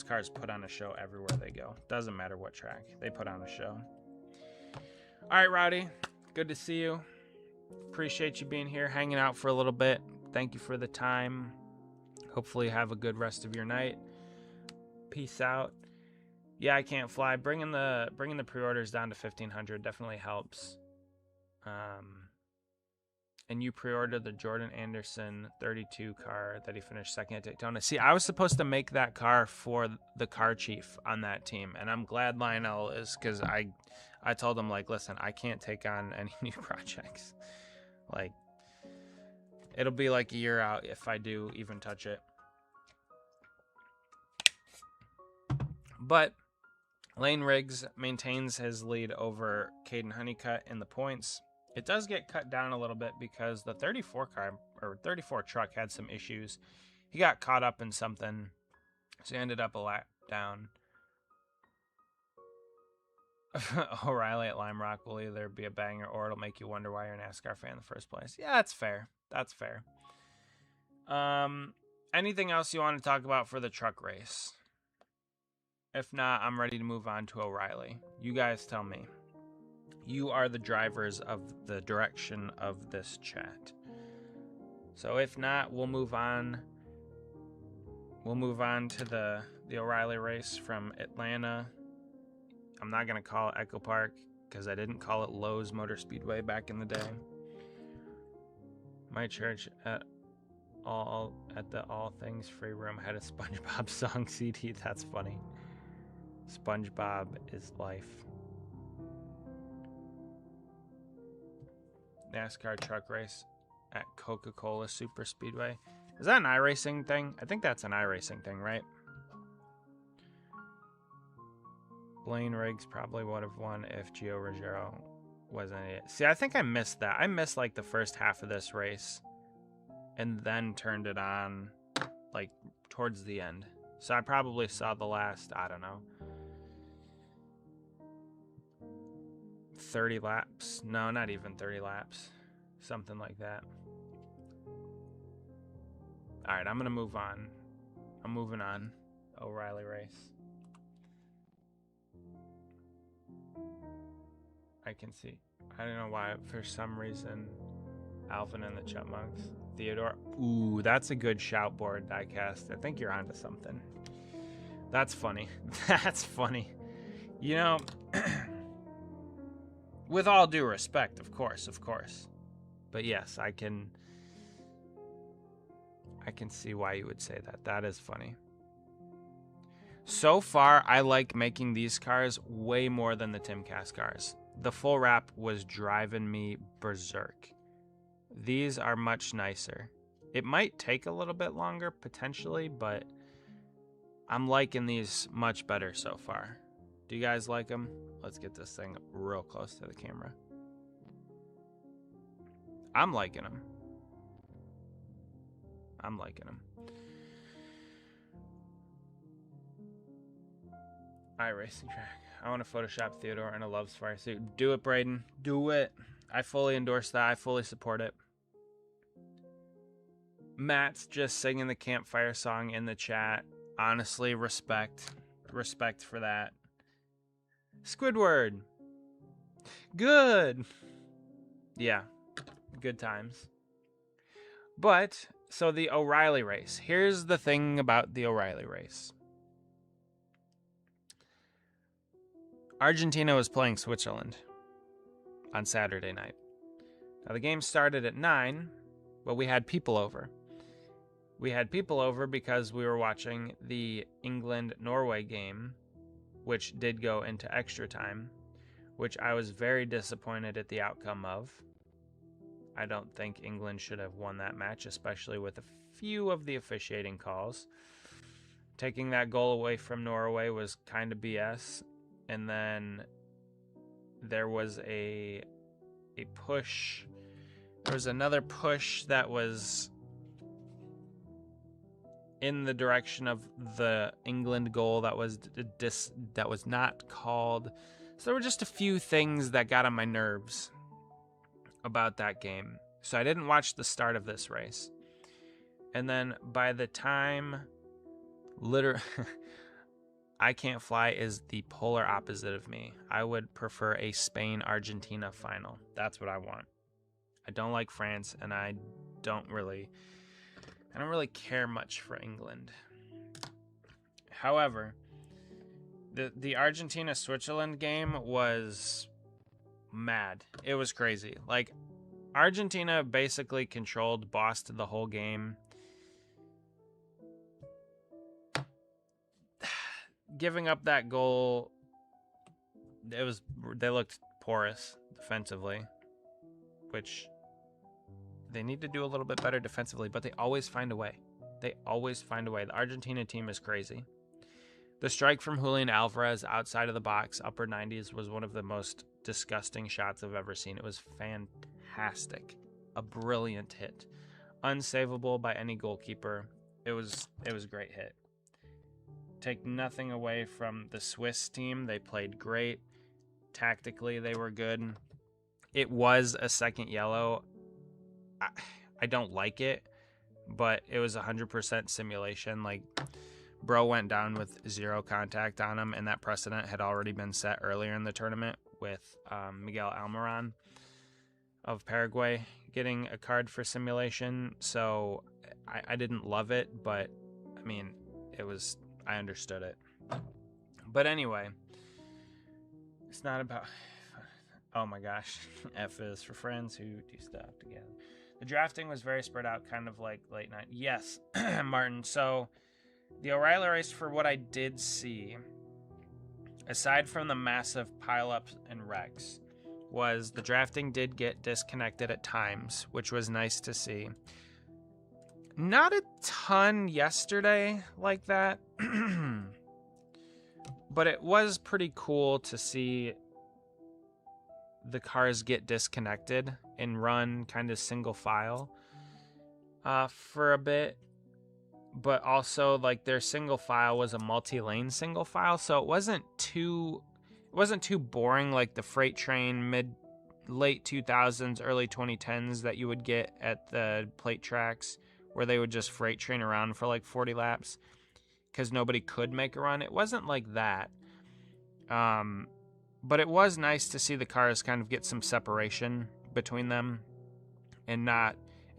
cars put on a show everywhere they go. Doesn't matter what track. They put on a show. All right, Rowdy. Good to see you. Appreciate you being here, hanging out for a little bit. Thank you for the time. Hopefully you have a good rest of your night. Peace out. Yeah, I can't fly. Bringing the pre-orders down to 1,500 definitely helps. And you pre-ordered the Jordan Anderson 32 car that he finished second at Daytona. See, I was supposed to make that car for the car chief on that team, and I'm glad Lionel is, because I told him, like, listen, I can't take on any new projects. Like, it'll be like a year out if I do even touch it. But Lane Riggs maintains his lead over Caden Honeycutt in the points. It does get cut down a little bit because the 34 truck had some issues. He got caught up in something, so he ended up a lap down. O'Reilly at Lime Rock will either be a banger or it'll make you wonder why you're a NASCAR fan in the first place. Yeah, that's fair. That's fair. Anything else you want to talk about for the truck race? If not, I'm ready to move on to O'Reilly. You guys tell me. You are the drivers of the direction of this chat. So if not, we'll move on. We'll move on to the O'Reilly race from Atlanta. I'm not going to call it Echo Park because I didn't call it Lowe's Motor Speedway back in the day. My church at the All Things Free Room had a SpongeBob song CD. That's funny. SpongeBob is life. NASCAR truck race at Coca-Cola Super Speedway. Is that an iRacing thing? I think that's an iRacing thing, right? Blaine Riggs probably would have won if Gio Ruggiero wasn't it. See, I think I missed that. I missed like the first half of this race and then turned it on like towards the end. So I probably saw the last, I don't know, 30 laps. No, not even 30 laps. Something like that. All right, I'm going to move on. I'm moving on. O'Reilly race. I can see. I don't know why. For some reason, Alvin and the Chipmunks. Theodore. Ooh, that's a good shout board, Diecast. I think you're onto something. That's funny. That's funny. You know, with all due respect, of course. But yes, I can see why you would say that. That is funny. So far, I like making these cars way more than the Timcast cars. The full wrap was driving me berserk. These are much nicer. It might take a little bit longer, potentially, but I'm liking these much better so far. Do you guys like them? Let's get this thing real close to the camera. I'm liking them. iRacing track. I want to Photoshop Theodore in a Love's Fire suit. Do it, Braden. Do it. I fully endorse that. I fully support it. Matt's just singing the campfire song in the chat. Honestly, respect. Respect for that. Squidward. Good. Yeah. Good times. But, so the O'Reilly race. Here's the thing about the O'Reilly race. Argentina was playing Switzerland on Saturday night. Now, the game started at 9, but we had people over. We had people over because we were watching the England-Norway game, which did go into extra time, which I was very disappointed at the outcome of. I don't think England should have won that match, especially with a few of the officiating calls. Taking that goal away from Norway was kind of BS. And then there was a push. There was another push that was in the direction of the England goal that was not called. So there were just a few things that got on my nerves about that game. So I didn't watch the start of this race. And then by the time I Can't Fly is the polar opposite of me. I would prefer a Spain-Argentina final. That's what I want. I don't like France, and I don't really care much for England. However, the Argentina-Switzerland game was mad. It was crazy. Like, Argentina basically controlled, bossed the whole game. Giving up that goal, they looked porous defensively, which they need to do a little bit better defensively, but they always find a way. They always find a way. The Argentina team is crazy. The strike from Julian Alvarez outside of the box, upper 90s, was one of the most disgusting shots I've ever seen. It was fantastic. A brilliant hit. Unsavable by any goalkeeper. It was a great hit. Take nothing away from the Swiss team. They played great. Tactically, they were good. It was a second yellow. I don't like it, but it was 100% simulation. Like, bro went down with 0 contact on him, and that precedent had already been set earlier in the tournament with Miguel Almiron of Paraguay getting a card for simulation. So I didn't love it, but I mean, I understood it. But anyway, it's not about, oh my gosh, F is for friends who do stuff together. The drafting was very spread out, kind of like late night. Yes, Martin. So the O'Reilly race, for what I did see, aside from the massive pileups and wrecks, was the drafting did get disconnected at times, which was nice to see. Not a ton yesterday like that, but it was pretty cool to see the cars get disconnected and run kind of single file for a bit. But also, like, their single file was a multi-lane single file, so it wasn't too boring like the freight train late 2000s, early 2010s that you would get at the plate tracks, where they would just freight train around for like 40 laps because nobody could make a run. It wasn't like that. But it was nice to see the cars kind of get some separation between them and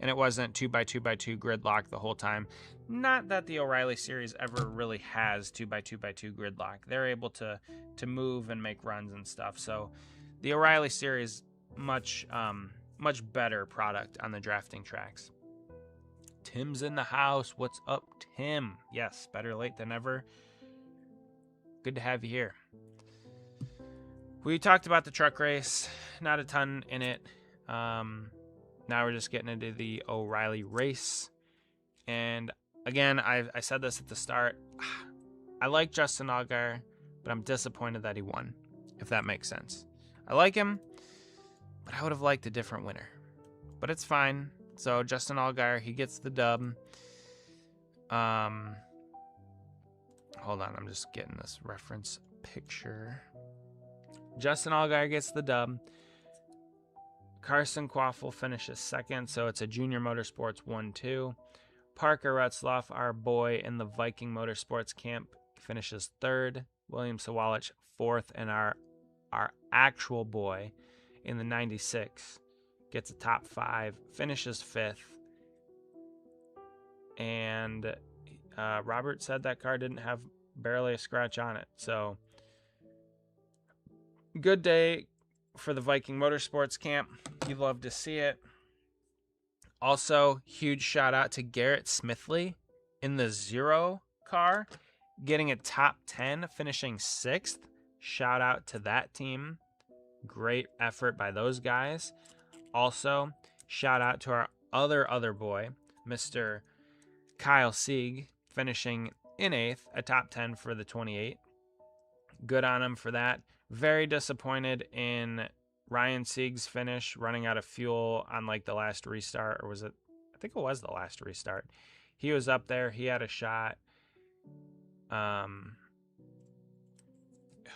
it wasn't 2x2x2 gridlock the whole time. Not that the O'Reilly series ever really has 2x2x2 gridlock. They're able to move and make runs and stuff. So the O'Reilly series, much better product on the drafting tracks. Tim's in the house. What's up, Tim? Yes, better late than never. Good to have you here. We talked about the truck race. Not a ton in it. Now we're just getting into the O'Reilly race. And again, I said this at the start. I like Justin Allgaier, but I'm disappointed that he won, if that makes sense. I like him, but I would have liked a different winner. But it's fine. So Justin Allgaier, he gets the dub. Hold hold on, I'm just getting this reference picture. Justin Allgaier gets the dub. Carson Quaffle finishes second, so it's a Junior Motorsports 1-2. Parker Retzloff, our boy in the Viking Motorsports camp, finishes third. William Sawalich fourth, and our actual boy in the 96 gets a top 5, finishes fifth. And Robert said that car didn't have barely a scratch on it. So good day for the Viking Motorsports camp. You love to see it. Also, huge shout out to Garrett Smithley in the 0 car, getting a top 10, finishing 6th. Shout out to that team. Great effort by those guys. Also, shout out to our other boy, Mr. Kyle Sieg, finishing in 8th, a top 10 for the 28. Good on him for that. Very disappointed in Ryan Sieg's finish, running out of fuel on like the last restart, or was it? I think it was the last restart. He was up there. He had a shot.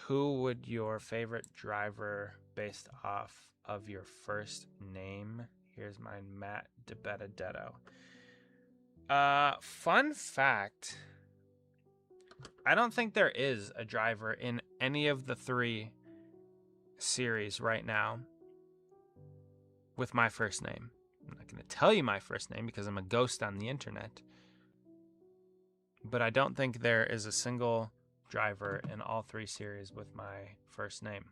Who would your favorite driver based off of your first name? Here's mine, Matt DeBenedetto. Fun fact. I don't think there is a driver in any of the 3 series right now with my first name. I'm not going to tell you my first name because I'm a ghost on the internet. But I don't think there is a single driver in all 3 series with my first name.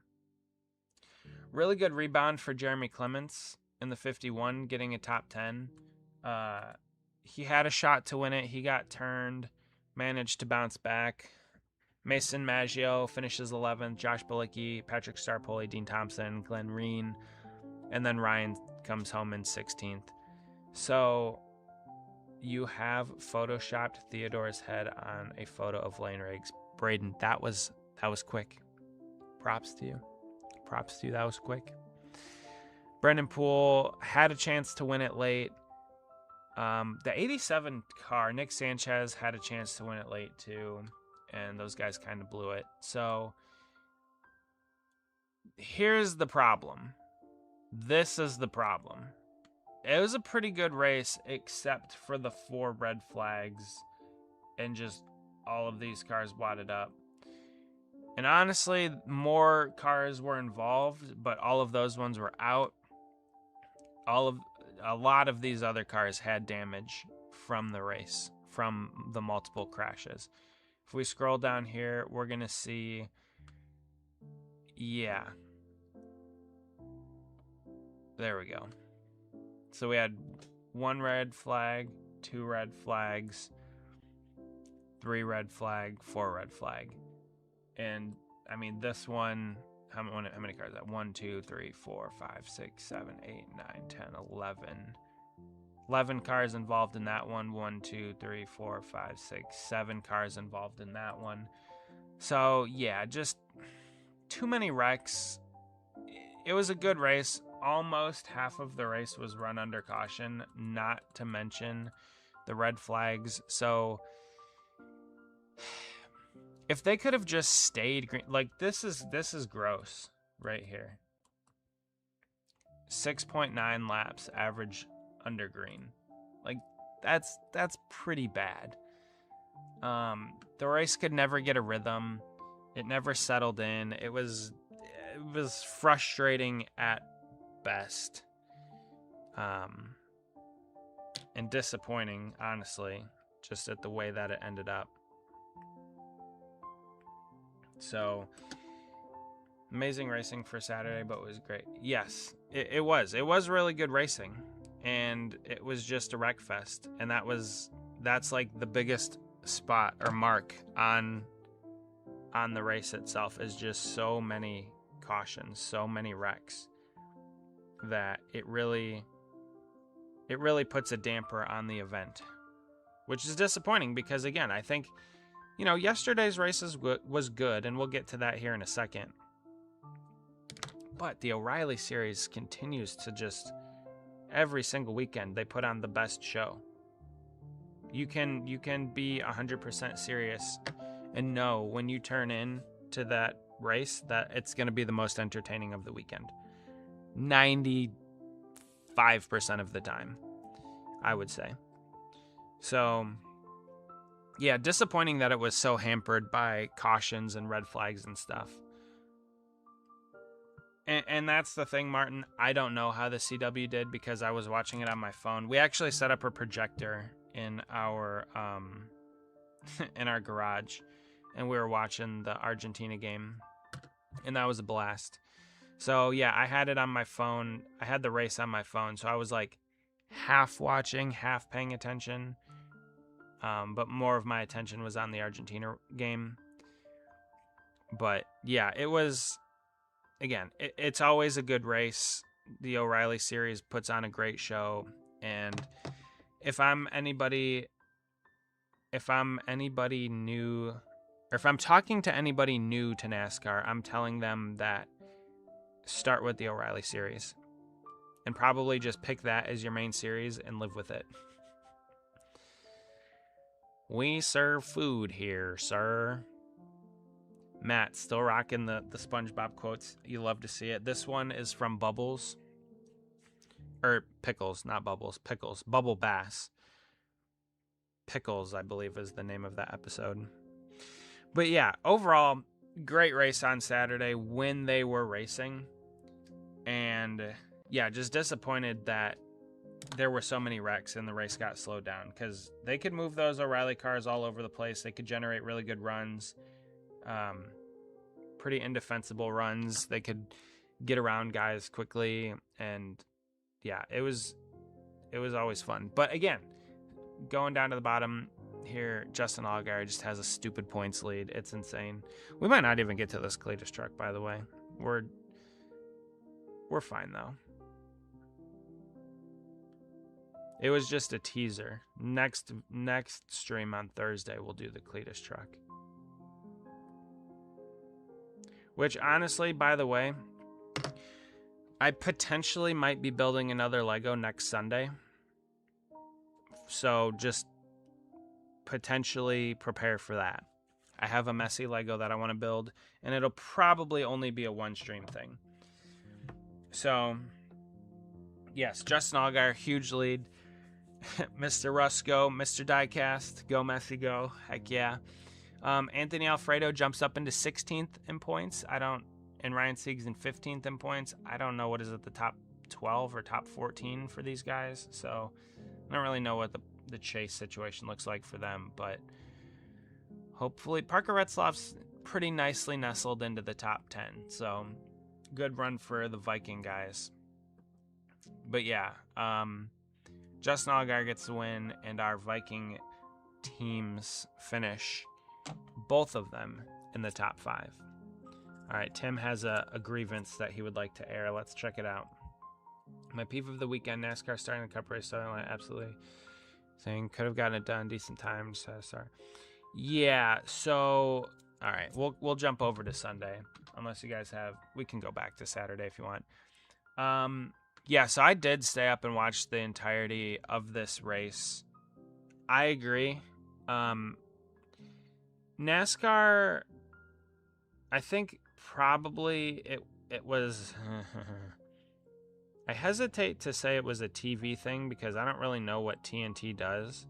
Really good rebound for Jeremy Clements in the 51, getting a top 10. He had a shot to win it. He got turned, managed to bounce back. Mason Maggio finishes 11th. Josh Bilicki, Patrick Starpoli, Dean Thompson, Glenn Reen, and then Ryan comes home in 16th. So you have photoshopped Theodore's head on a photo of Lane Riggs. Braden, that was quick. Props to you. That was quick. Brendan Poole had a chance to win it late. The 87 car, Nick Sanchez had a chance to win it late too, and those guys kind of blew it. So here's the problem. This is the problem. It was a pretty good race, except for the 4 red flags and just all of these cars wadded up. And honestly, more cars were involved, but all of those ones were out. A lot of these other cars had damage from the race, from the multiple crashes. If we scroll down here, we're going to see, yeah. There we go. So we had 1 red flag, 2 red flags, 3 red flag, 4 red flag. And, I mean, this one, how many cars is that? 1, 2, 3, 4, 5, 6, 7, 8, 9, 10, 11. 11 cars involved in that one. 1, 2, 3, 4, 5, 6, 7 cars involved in that one. So, yeah, just too many wrecks. It was a good race. Almost half of the race was run under caution, not to mention the red flags. So if they could have just stayed green, like this is gross right here. 6.9 laps average under green. Like that's pretty bad. The race could never get a rhythm. It never settled in. It was frustrating at best. And disappointing, honestly, just at the way that it ended up. So, amazing racing for Saturday, but it was great. Yes, it was. It was really good racing, and it was just a wreck fest. And that's like the biggest spot or mark on the race itself, is just so many cautions, so many wrecks, that it really puts a damper on the event, which is disappointing because, again, I think, yesterday's race was good, and we'll get to that here in a second. But the O'Reilly series continues to just, every single weekend, they put on the best show. You can be 100% serious and know when you turn in to that race that it's going to be the most entertaining of the weekend. 95% of the time, I would say. So, yeah, disappointing that it was so hampered by cautions and red flags and stuff. And that's the thing, Martin. I don't know how the CW did because I was watching it on my phone. We actually set up a projector in our in our garage, and we were watching the Argentina game, and that was a blast. So yeah, I had it on my phone. I had the race on my phone, so I was like half watching, half paying attention. But more of my attention was on the Argentina game. But yeah, it was. Again, it's always a good race. The O'Reilly series puts on a great show, and if I'm anybody new, or if I'm talking to anybody new to NASCAR, I'm telling them that start with the O'Reilly series, and probably just pick that as your main series and live with it. We serve food here, sir. Matt, still rocking the SpongeBob quotes. You love to see it. This one is from Bubbles. Or Pickles, not Bubbles. Pickles. Bubble Bass. Pickles, I believe, is the name of that episode. But yeah, overall, great race on Saturday when they were racing. And yeah, just disappointed that there were so many wrecks and the race got slowed down. Because they could move those O'Reilly cars all over the place. They could generate really good runs. Pretty indefensible runs. They could get around guys quickly, and yeah, it was always fun. But again, going down to the bottom here, Justin Allgaier just has a stupid points lead. It's insane. We might not even get to this Cleetus truck, by the way. We're fine though. It was just a teaser. Next stream on Thursday, we'll do the Cleetus truck. Which, honestly, by the way, I potentially might be building another Lego next Sunday. So just potentially prepare for that. I have a messy Lego that I want to build, and it'll probably only be a one-stream thing. So, yes, Justin Allgaier, huge lead. Mr. Russ, go. Mr. Diecast, go Messi, go. Heck yeah. Anthony Alfredo jumps up into 16th in points. And Ryan Sieg's in 15th in points. I don't know what is at the top 12 or top 14 for these guys. So I don't really know what the chase situation looks like for them. But hopefully Parker Retzloff's pretty nicely nestled into the top 10. So good run for the Viking guys. But yeah, Justin Allgaier gets the win, and our Viking teams finish, both of them, in the top 5. All right, Tim has a grievance that he would like to air. Let's check it out. My peeve of the weekend, NASCAR starting the Cup race starting line, absolutely. Saying could have gotten it done, decent time. Sorry. Yeah, so all right, we'll jump over to Sunday unless you guys have. We can go back to Saturday if you want. Yeah, so I did stay up and watch the entirety of this race. I agree. NASCAR, I think probably it was. I hesitate to say it was a TV thing because I don't really know what TNT does.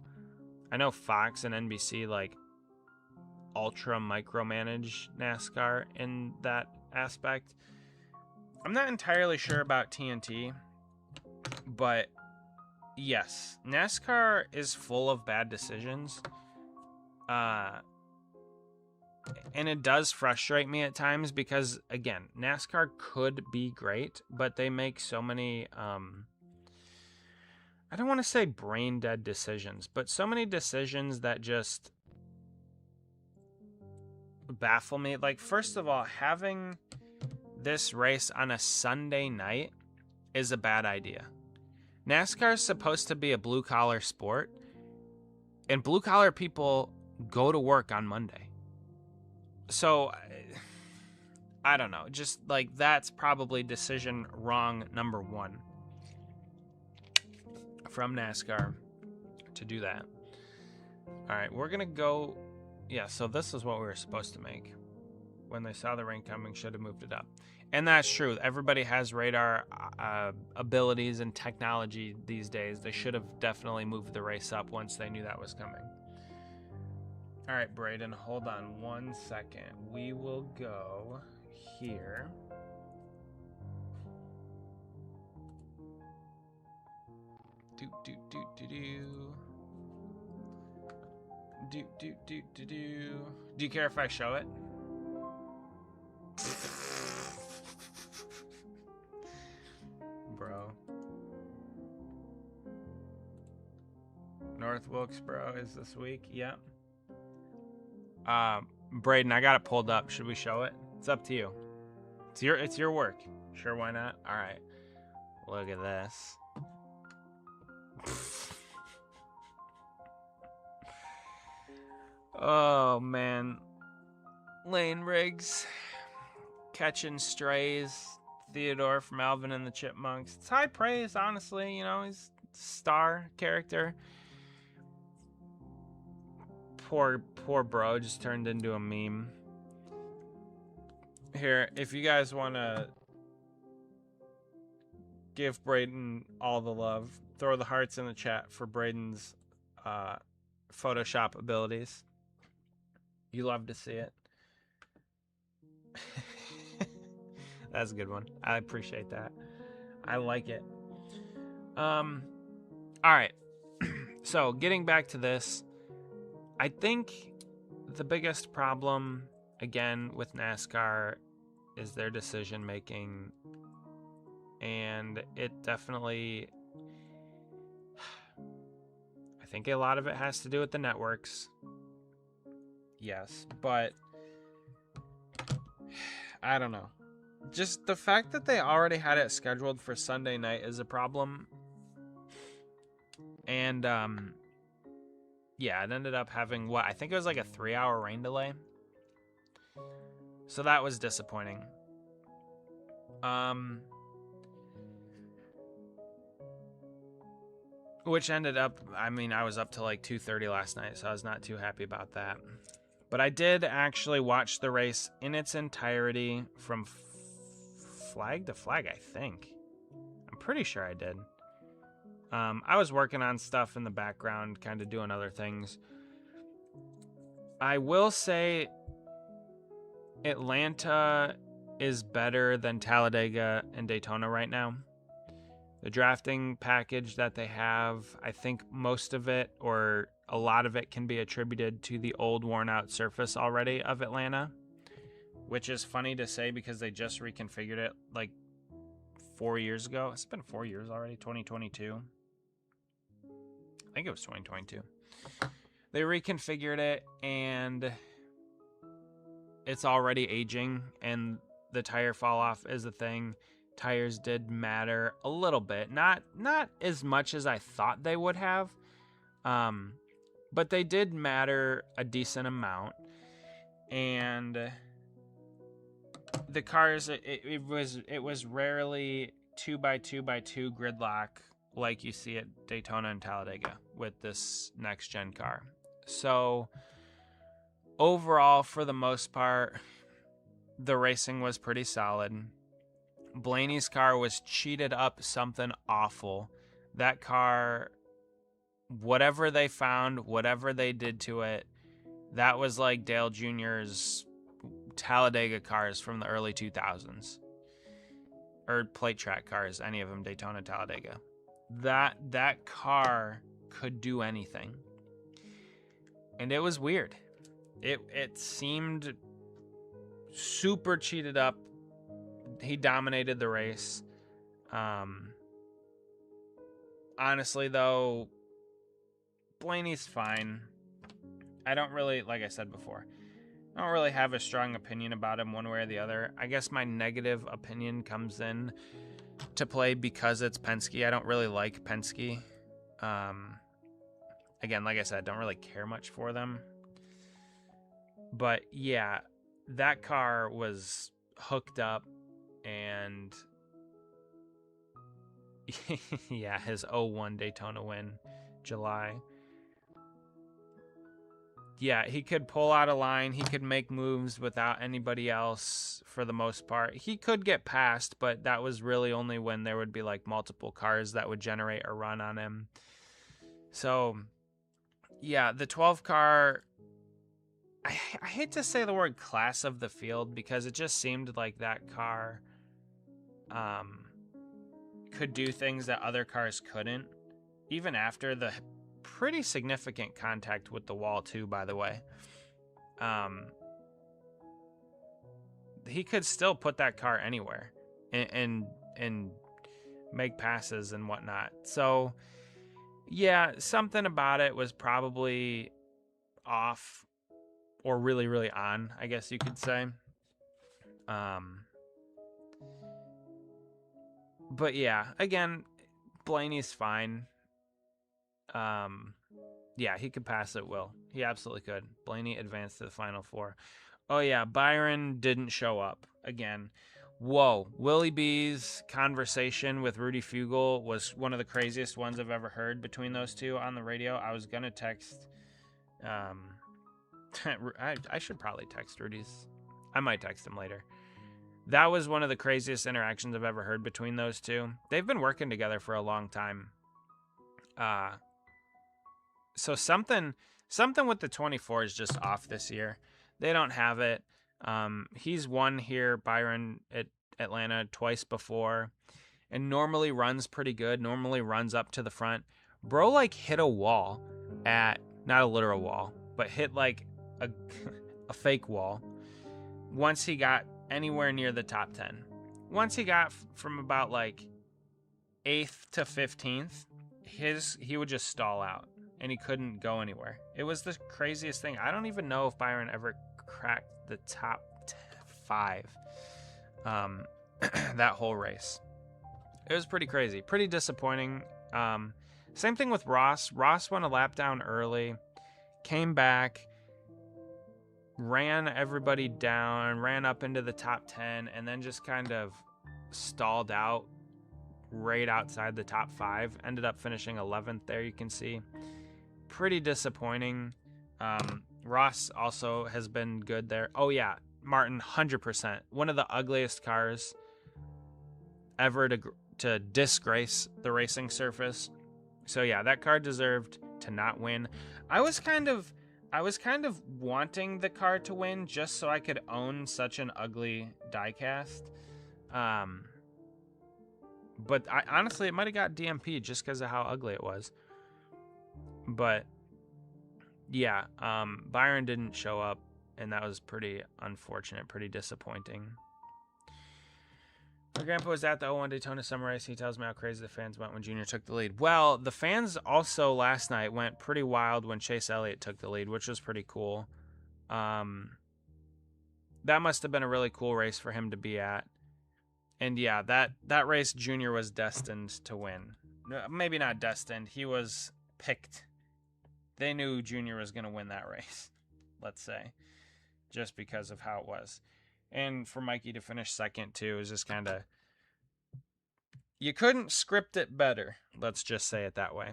I know Fox and NBC like ultra micromanage NASCAR in that aspect. I'm not entirely sure about TNT, but yes, NASCAR is full of bad decisions. And it does frustrate me at times because, again, NASCAR could be great, but they make so many, I don't want to say brain dead decisions, but so many decisions that just baffle me. Like, first of all, having this race on a Sunday night is a bad idea. NASCAR is supposed to be a blue-collar sport, and blue-collar people go to work on Monday. So, I don't know. Just, like, that's probably decision wrong number 1 from NASCAR to do that. All right, we're going to go Yeah, so this is what we were supposed to make. When they saw the rain coming, should have moved it up. And that's true. Everybody has radar abilities and technology these days. They should have definitely moved the race up once they knew that was coming. All right, Braden, hold on 1 second. We will go here. Do. Do you care if I show it? Bro. North Wilkesboro is this week. Yep. Braden, I got it pulled up. Should we show it? It's up to you. It's your work. Sure, why not? All right. Look at this. Oh man. Lane Riggs catching strays. Theodore from Alvin and the Chipmunks. It's high praise, honestly. You know, he's a star character. Poor bro just turned into a meme. Here, if you guys want to give Braden all the love, throw the hearts in the chat for Braden's Photoshop abilities. You love to see it. That's a good one. I appreciate that. I like it. All right. So getting back to this, I think the biggest problem, again, with NASCAR is their decision making. And it definitely, I think a lot of it has to do with the networks. Yes, but I don't know. Just the fact that they already had it scheduled for Sunday night is a problem. And, yeah, it ended up having, I think it was like a 3-hour rain delay. So that was disappointing. Which ended up, I was up to like 2:30 last night, so I was not too happy about that. But I did actually watch the race in its entirety from flag to flag, I think. I'm pretty sure I did. I was working on stuff in the background, kind of doing other things. I will say Atlanta is better than Talladega and Daytona right now. The drafting package that they have, I think most of it or a lot of it can be attributed to the old worn out surface already of Atlanta, which is funny to say because they just reconfigured it like 4 years ago. It's been 4 years already, 2022. I think it was 2022. They reconfigured it and it's already aging and the tire fall off is a thing. Tires did matter a little bit, not as much as I thought they would have, but they did matter a decent amount. And the cars, it was rarely 2x2x2 gridlock like you see at Daytona and Talladega with this next gen car. So overall, for the most part, the racing was pretty solid. Blaney's car was cheated up something awful. That car, whatever they found, whatever they did to it, that was like Dale Jr.'s Talladega cars from the early 2000s. Or plate track cars, any of them, Daytona, Talladega. That car could do anything. And it was weird. It seemed super cheated up. He dominated the race. Honestly, though, Blaney's fine. I don't really, like I said before, I don't really have a strong opinion about him one way or the other. I guess my negative opinion comes in to play because it's Penske. I don't really like Penske. Again, like I said, I don't really care much for them. But yeah, that car was hooked up. And yeah, his 01 Daytona win, July. yeah, he could pull out a line. He could make moves without anybody else for the most part. He could get past, but that was really only when there would be like multiple cars that would generate a run on him. So, yeah, the 12 car, I hate to say the word class of the field because it just seemed like that car could do things that other cars couldn't, even after the pretty significant contact with the wall too, by the way. He could still put that car anywhere and make passes and whatnot. So yeah, something about it was probably off or really, really on, I guess you could say. But yeah, again, Blaney's fine. Yeah, he could pass at will. He absolutely could. Blaney advanced to the Final Four. Oh yeah, Byron didn't show up again. Whoa, Willie B's conversation with Rudy Fugle was one of the craziest ones I've ever heard between those two on the radio. I was gonna text. I should probably text Rudy's. I might text him later. That was one of the craziest interactions I've ever heard between those two. They've been working together for a long time. So something with the 24 is just off this year. They don't have it. He's won here, Byron, at Atlanta twice before, and normally runs pretty good. Normally runs up to the front. Bro, like, hit a wall at, not a literal wall, but hit like a fake wall once he got anywhere near the top 10. Once he got from about like 8th to 15th, he would just stall out and he couldn't go anywhere. It was the craziest thing. I don't even know if Byron ever cracked the top 5 that whole race. It was pretty crazy, pretty disappointing. Same thing with Ross. Ross went a lap down early, came back, ran everybody down, ran up into the top 10, and then just kind of stalled out right outside the top 5. Ended up finishing 11th there, you can see. Pretty disappointing. Ross also has been good there. Oh yeah, Martin, 100%. One of the ugliest cars ever to disgrace the racing surface. So yeah, that car deserved to not win. I was kind of wanting the car to win just so I could own such an ugly diecast. But honestly, it might have got DMP just because of how ugly it was. But yeah, Byron didn't show up, and that was pretty unfortunate, pretty disappointing. My grandpa was at the 01 Daytona Summer Race. He tells me how crazy the fans went when Junior took the lead. Well, the fans also last night went pretty wild when Chase Elliott took the lead, which was pretty cool. That must have been a really cool race for him to be at. And yeah, that race Junior was destined to win. Maybe not destined. He was picked. They knew Junior was going to win that race, let's say, just because of how it was. And for Mikey to finish second, too, is just kind of... You couldn't script it better. Let's just say it that way.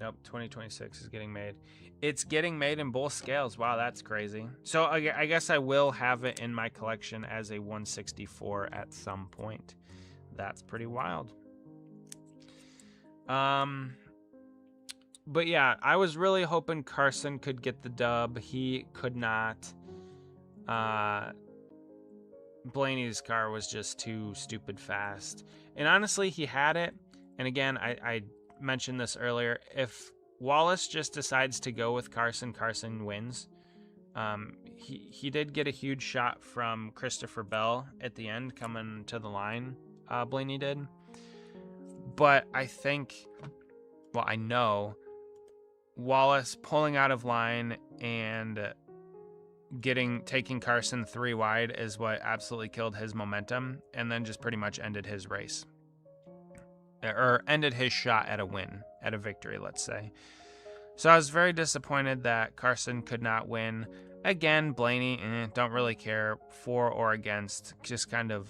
Nope, 2026 is getting made. It's getting made in both scales. Wow, that's crazy. So I guess I will have it in my collection as a 164 at some point. That's pretty wild. But yeah, I was really hoping Carson could get the dub. He could not. Blaney's car was just too stupid fast. And honestly, he had it. And again, I mentioned this earlier. If Wallace just decides to go with Carson, Carson wins. He did get a huge shot from Christopher Bell at the end coming to the line. Blaney did. But I think, well, I know Wallace pulling out of line and taking Carson 3 wide is what absolutely killed his momentum and then just pretty much ended his race. Or ended his shot at a win, at a victory, let's say. So I was very disappointed that Carson could not win. Again, Blaney, don't really care for or against, just kind of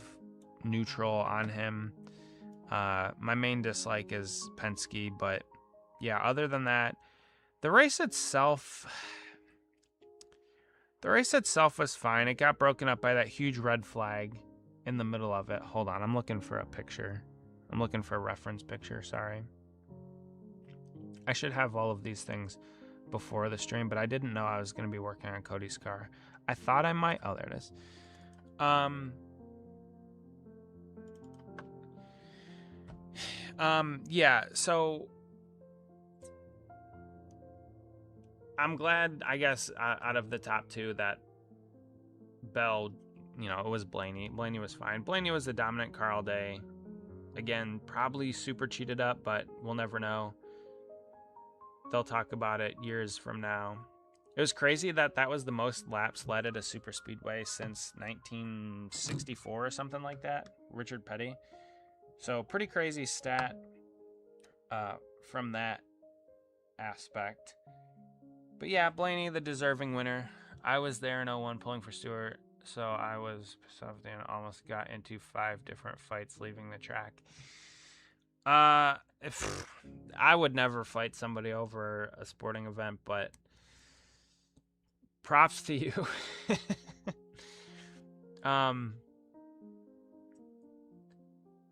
neutral on him. My main dislike is Penske, but yeah, other than that, the race itself, The race itself was fine. It got broken up by that huge red flag in the middle of it. Hold on, I'm looking for a picture. I'm looking for a reference picture, sorry. I should have all of these things before the stream, but I didn't know I was going to be working on Cody's car. I thought I might. Oh, there it is. Yeah, so I'm glad, I guess, out of the top two that Bell, you know, it was Blaney. Blaney was fine. Blaney was the dominant car all day. Again, probably super cheated up, but we'll never know. They'll talk about it years from now. It was crazy that that was the most laps led at a super speedway since 1964 or something like that. Richard Petty. So pretty crazy stat from that aspect. But yeah, Blaney, the deserving winner. I was there in 01 pulling for Stewart, so I was something almost got into 5 different fights leaving the track. If I would never fight somebody over a sporting event, but props to you. Now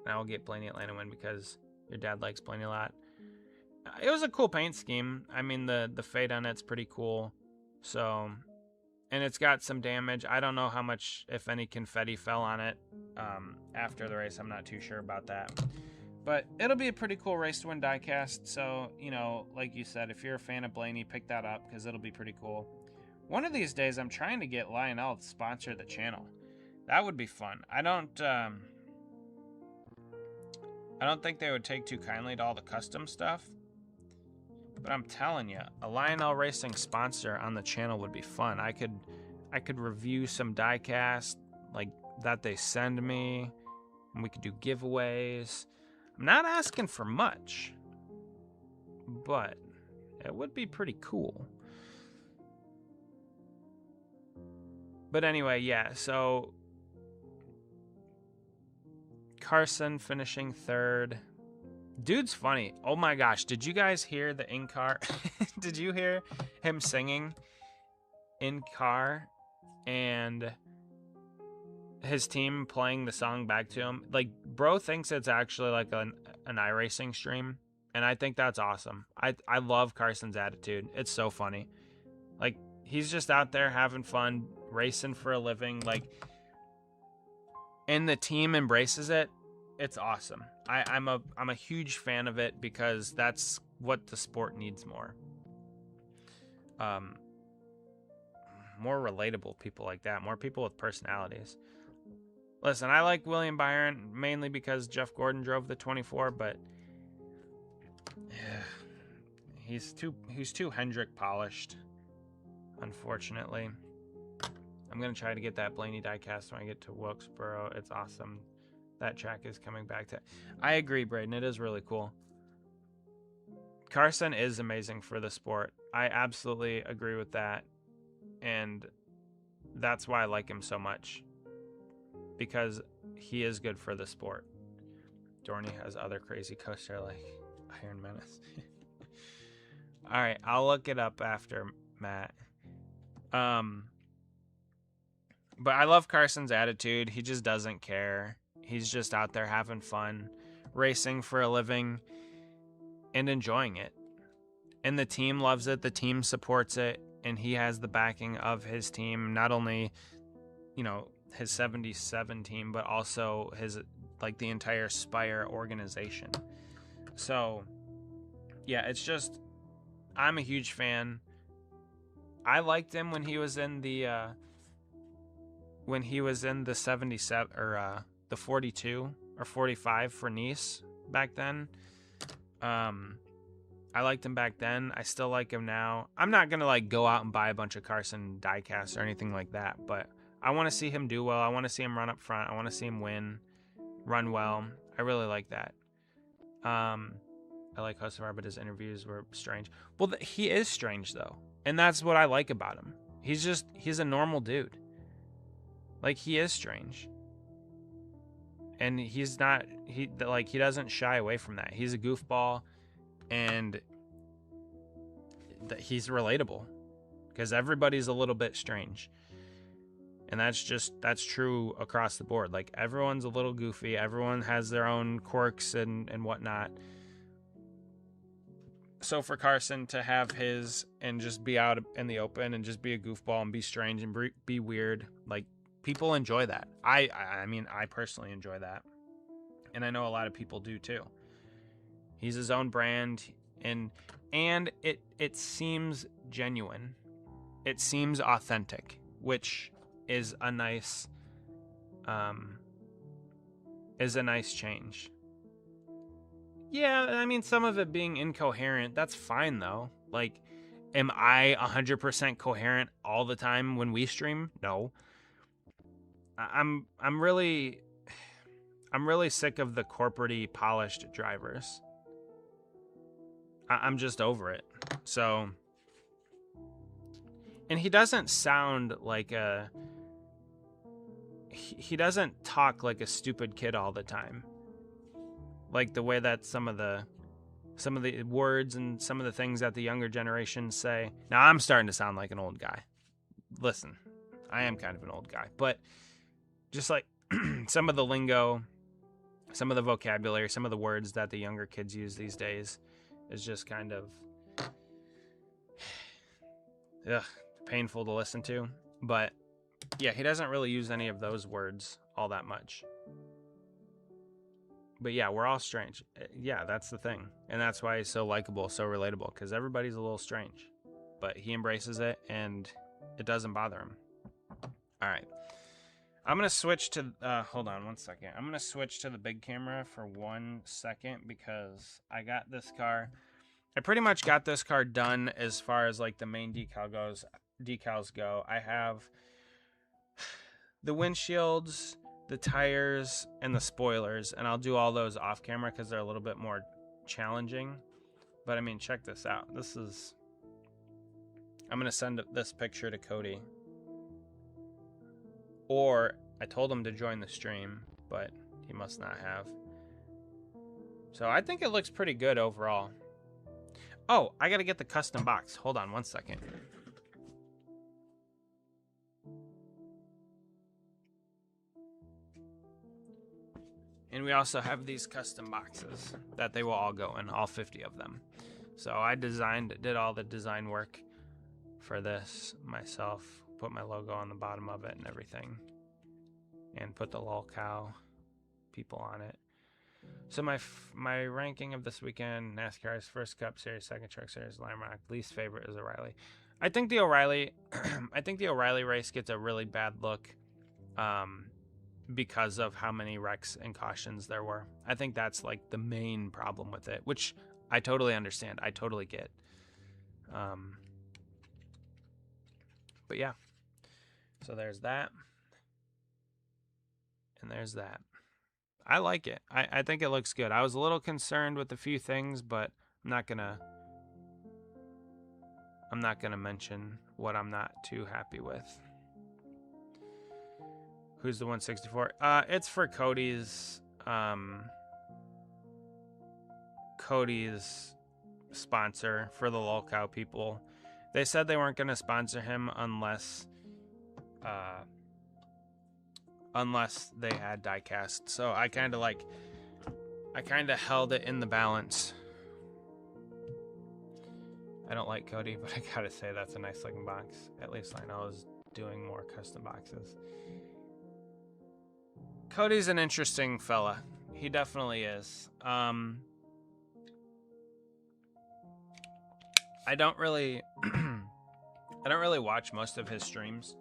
we'll get Blaney Atlanta win because your dad likes Blaney a lot. It was a cool paint scheme. I mean, the fade on it's pretty cool. So, and it's got some damage. I don't know how much, if any, confetti fell on it after the race. I'm not too sure about that. But it'll be a pretty cool race to win Diecast. So, you know, like you said, if you're a fan of Blaney, pick that up because it'll be pretty cool. One of these days, I'm trying to get Lionel to sponsor the channel. That would be fun. I don't think they would take too kindly to all the custom stuff. But I'm telling you, a Lionel Racing sponsor on the channel would be fun. I could review some diecast like that they send me, and we could do giveaways. I'm not asking for much, but it would be pretty cool. But anyway, yeah, so Carson finishing 3rd. Dude's funny. Oh my gosh, did you guys hear the in-car? Did you hear him singing in-car and his team playing the song back to him? Like, bro thinks it's actually like an iRacing stream, and I think that's awesome. I love Carson's attitude. It's so funny. Like, he's just out there having fun, racing for a living, like, and the team embraces it. It's awesome. I'm a huge fan of it because that's what the sport needs more. More relatable people like that. More people with personalities. Listen, I like William Byron mainly because Jeff Gordon drove the 24, but yeah, he's too Hendrick polished, unfortunately. I'm gonna try to get that Blaney diecast when I get to Wilkesboro. It's awesome. That track is coming back to. I agree, Braden. It is really cool. Carson is amazing for the sport. I absolutely agree with that. And that's why I like him so much. Because he is good for the sport. Dorney has other crazy coaster like Iron Menace. Alright, I'll look it up after, Matt. But I love Carson's attitude. He just doesn't care. He's just out there having fun, racing for a living, and enjoying it. And the team loves it. The team supports it. And he has the backing of his team. Not only, you know, his 77 team, but also his, like, the entire Spire organization. So, yeah, it's just, I'm a huge fan. I liked him when he was in the, 77, or, the 42 or 45 for Nice back then. I liked him back then. I still like him now. I'm not going to like go out and buy a bunch of Carson diecasts or anything like that, but I want to see him do well. I want to see him run up front. I want to see him win, run well. I really like that. I like Hustler, but his interviews were strange. Well, he is strange though. And that's what I like about him. He's a normal dude. Like, he is strange. And he doesn't shy away from that. He's a goofball, and he's relatable because everybody's a little bit strange. And that's true across the board. Like, everyone's a little goofy. Everyone has their own quirks and whatnot. So for Carson to have his and just be out in the open and just be a goofball and be strange and be weird, like, people enjoy that. I mean, I personally enjoy that. And I know a lot of people do too. He's his own brand, and it seems genuine. It seems authentic, which is a nice change. Yeah, I mean, some of it being incoherent, that's fine though. Like, am I 100% coherent all the time when we stream? No. I'm really sick of the corporate-y polished drivers. I'm just over it. So, and he doesn't sound like he doesn't talk like a stupid kid all the time. Like the way that some of the words and some of the things that the younger generation say. Now, I'm starting to sound like an old guy. Listen, I am kind of an old guy, but just like some of the lingo, some of the vocabulary, some of the words that the younger kids use these days is just kind of painful to listen to. But yeah, he doesn't really use any of those words all that much. But yeah, we're all strange. Yeah, that's the thing. And that's why he's so likable, so relatable, because everybody's a little strange. But he embraces it, and it doesn't bother him. All right. I'm going to switch to... hold on one second. I'm going to switch to the big camera for 1 second, because I got this car... I pretty much got this car done as far as, like, the main decals go. I have the windshields, the tires, and the spoilers, and I'll do all those off camera because they're a little bit more challenging. But I mean, check this out. I'm gonna send this picture to Cody, or I told him to join the stream, but he must not have. So I think it looks pretty good overall. Oh, I gotta get the custom box. Hold on 1 second. And we also have these custom boxes that they will all go in, all 50 of them. So I did all the design work for this myself, put my logo on the bottom of it and everything, and put the lol cow people on it. So my ranking of this weekend: NASCAR's first Cup Series, second Truck Series, Lime Rock. Least favorite is O'Reilly. I think the O'Reilly race gets a really bad look, because of how many wrecks and cautions there were. I think that's like the main problem with it, which I totally understand. I totally get. But yeah, so there's that, and there's that. I like it. I think it looks good. I was a little concerned with a few things, but I'm not gonna mention what I'm not too happy with. Who's the 164? It's for Cody's sponsor for the lol cow people. They said they weren't gonna sponsor him unless they had Diecast. So I kind of held it in the balance. I don't like Cody, but I gotta say that's a nice looking box. At least I know is doing more custom boxes. Cody's an interesting fella. He definitely is. I don't really watch most of his streams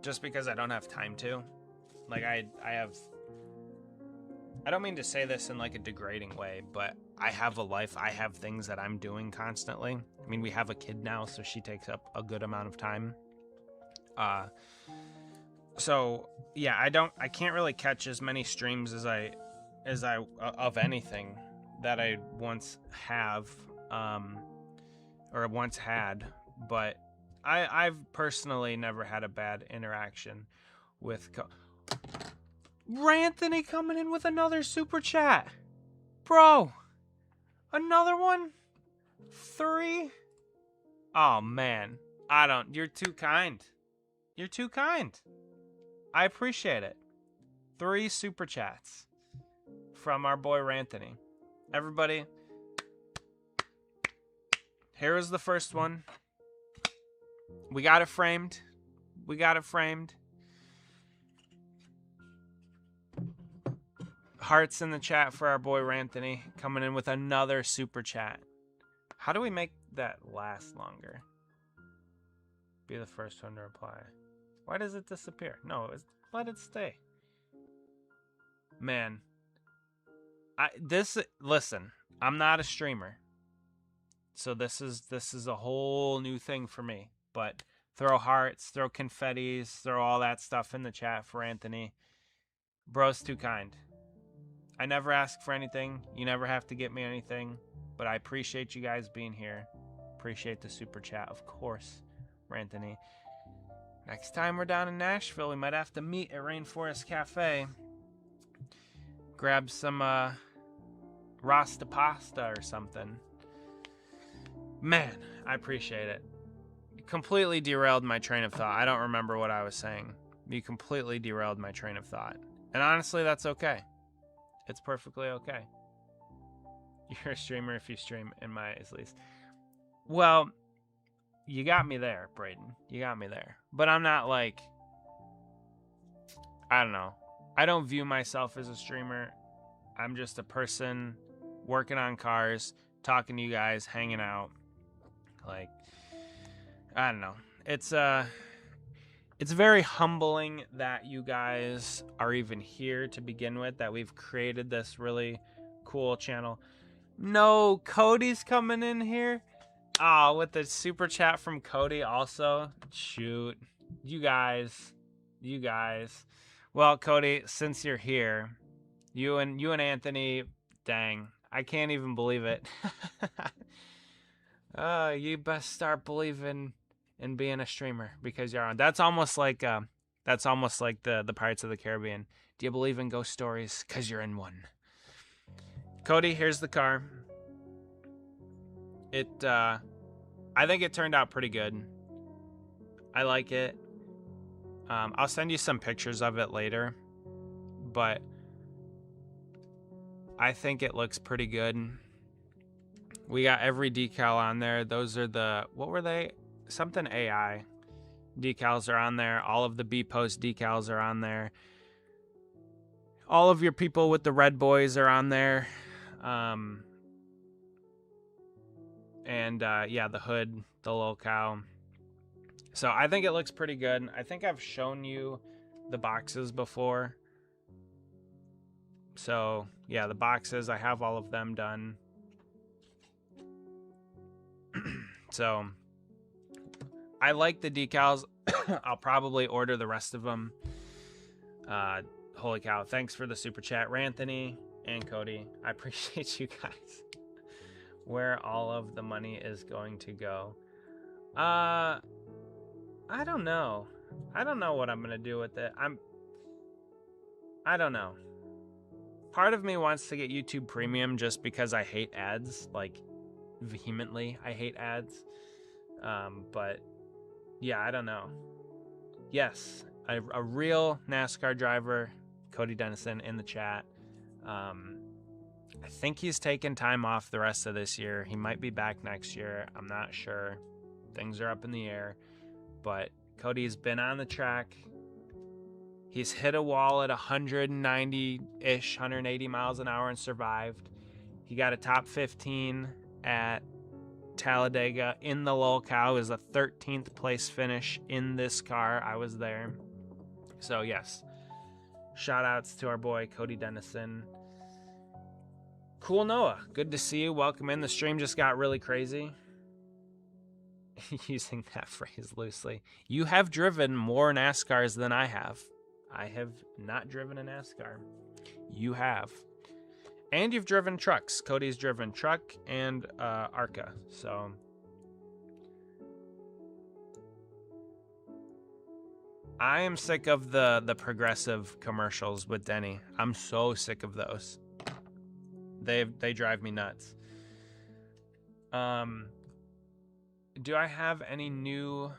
just because I don't have time to. Like I don't mean to say this in like a degrading way, but I have a life. I have things that I'm doing constantly. I mean, we have a kid now, so she takes up a good amount of time. So yeah, I can't really catch as many streams as I of anything that I once have, or once had, but I've personally never had a bad interaction with Ranthony coming in with another super chat. Bro, another one? 3? Oh man, you're too kind. You're too kind. I appreciate it. 3 super chats from our boy Ranthony. Everybody, here is the first one. We got it framed. We got it framed. Hearts in the chat for our boy Ranthony, coming in with another super chat. How do we make that last longer? Be the first one to reply. Why does it disappear? No, let it stay. Man, listen, I'm not a streamer, so this is a whole new thing for me. But throw hearts, throw confettis, throw all that stuff in the chat for Anthony. Bro's too kind. I never ask for anything. You never have to get me anything. But I appreciate you guys being here. Appreciate the super chat, of course, Ranthony. Next time we're down in Nashville, we might have to meet at Rainforest Cafe. Grab some Rasta pasta or something. Man, I appreciate it. You completely derailed my train of thought. I don't remember what I was saying. You completely derailed my train of thought. And honestly, that's okay. It's perfectly okay. You're a streamer if you stream, in my eyes, at least. Well, you got me there, Braden. You got me there. But I'm not like, I don't know. I don't view myself as a streamer. I'm just a person working on cars, talking to you guys, hanging out. Like, I don't know. It's very humbling that you guys are even here to begin with, that we've created this really cool channel. No, Cody's coming in here. Oh, with the super chat from Cody also. Shoot. You guys. Well, Cody, since you're here, you and Anthony, dang, I can't even believe it. You best start believing in being a streamer because you're on. That's almost like the Pirates of the Caribbean. Do you believe in ghost stories? Cause you're in one. Cody, here's the car. I think it turned out pretty good. I like it. I'll send you some pictures of it later, but I think it looks pretty good. We got every decal on there. Those are what were they? Something AI decals are on there. All of the B-Post decals are on there. All of your people with the red boys are on there. The hood, the little cow. So I think it looks pretty good. I think I've shown you the boxes before. So yeah, the boxes, I have all of them done. So I like the decals. I'll probably order the rest of them. Holy cow. Thanks for the super chat, Ranthony and Cody. I appreciate you guys. Where all of the money is going to go. I don't know. I don't know what I'm going to do with it. I don't know. Part of me wants to get YouTube Premium just because I hate ads. Like, vehemently, I hate ads. But, yeah, I don't know. Yes, a real NASCAR driver, Cody Dennison, in the chat. I think he's taking time off the rest of this year. He might be back next year. I'm not sure. Things are up in the air. But Cody's been on the track. He's hit a wall at 190-ish, 180 miles an hour and survived. He got a top 15 at Talladega in the Lol Cow. Is a 13th place finish in this car. I was there. So, yes. Shout outs to our boy, Cody Dennison. Cool Noah, good to see you. Welcome in. The stream just got really crazy. Using that phrase loosely. You have driven more NASCARs than I have. I have not driven a NASCAR. You have. And you've driven trucks. Cody's driven truck and ARCA. So I am sick of the progressive commercials with Denny. I'm so sick of those. They drive me nuts. Do I have any new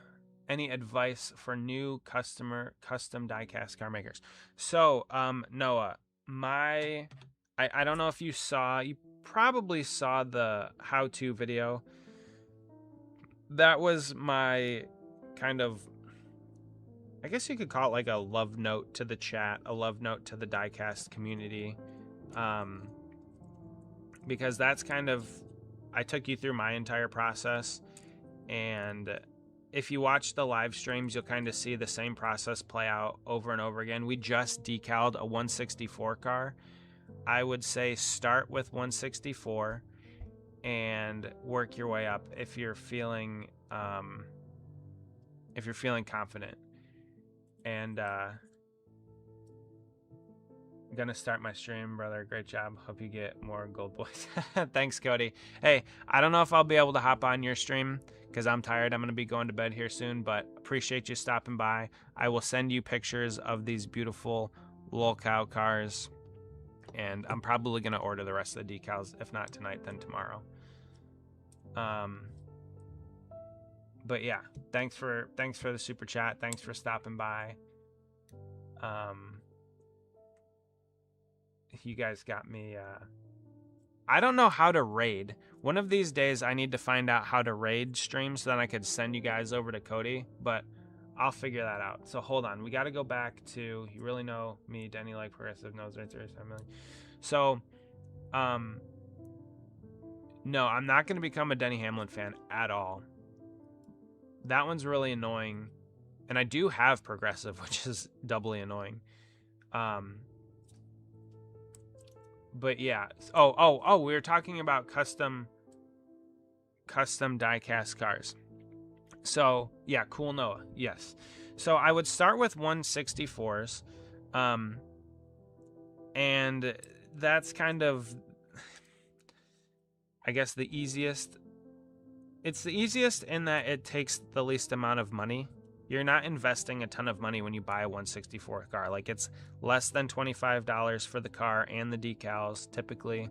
any advice for new custom diecast car makers? So, Noah, I don't know if you probably saw the how-to video. That was my kind of, I guess you could call it like a love note to the chat, a love note to the diecast community. Because that's kind of, I took you through my entire process, and if you watch the live streams, you'll kind of see the same process play out over and over again. We just decaled a 164 car. I would say start with 164 and work your way up if you're feeling confident. And I'm gonna start my stream, brother. Great job. Hope you get more gold boys. Thanks, Cody. Hey, I don't know if I'll be able to hop on your stream because I'm tired. I'm gonna be going to bed here soon, but appreciate you stopping by. I will send you pictures of these beautiful lolcow cars, and I'm probably gonna order the rest of the decals. If not tonight, then tomorrow. But yeah, thanks for the super chat. Thanks for stopping by. You guys got me. I don't know how to raid. One of these days I need to find out how to raid streams so then I could send you guys over to Cody, but I'll figure that out. So hold on. We got to go back to, you really know me, Denny, like progressive knows right there. So, no, I'm not going to become a Denny Hamlin fan at all. That one's really annoying. And I do have progressive, which is doubly annoying. But yeah. Oh, we were talking about custom diecast cars. So yeah, cool, Noah. Yes. So I would start with 164s. And that's kind of, I guess, the easiest. It's the easiest in that it takes the least amount of money. You're not investing a ton of money when you buy a 164 car. Like, it's less than $25 for the car and the decals, typically.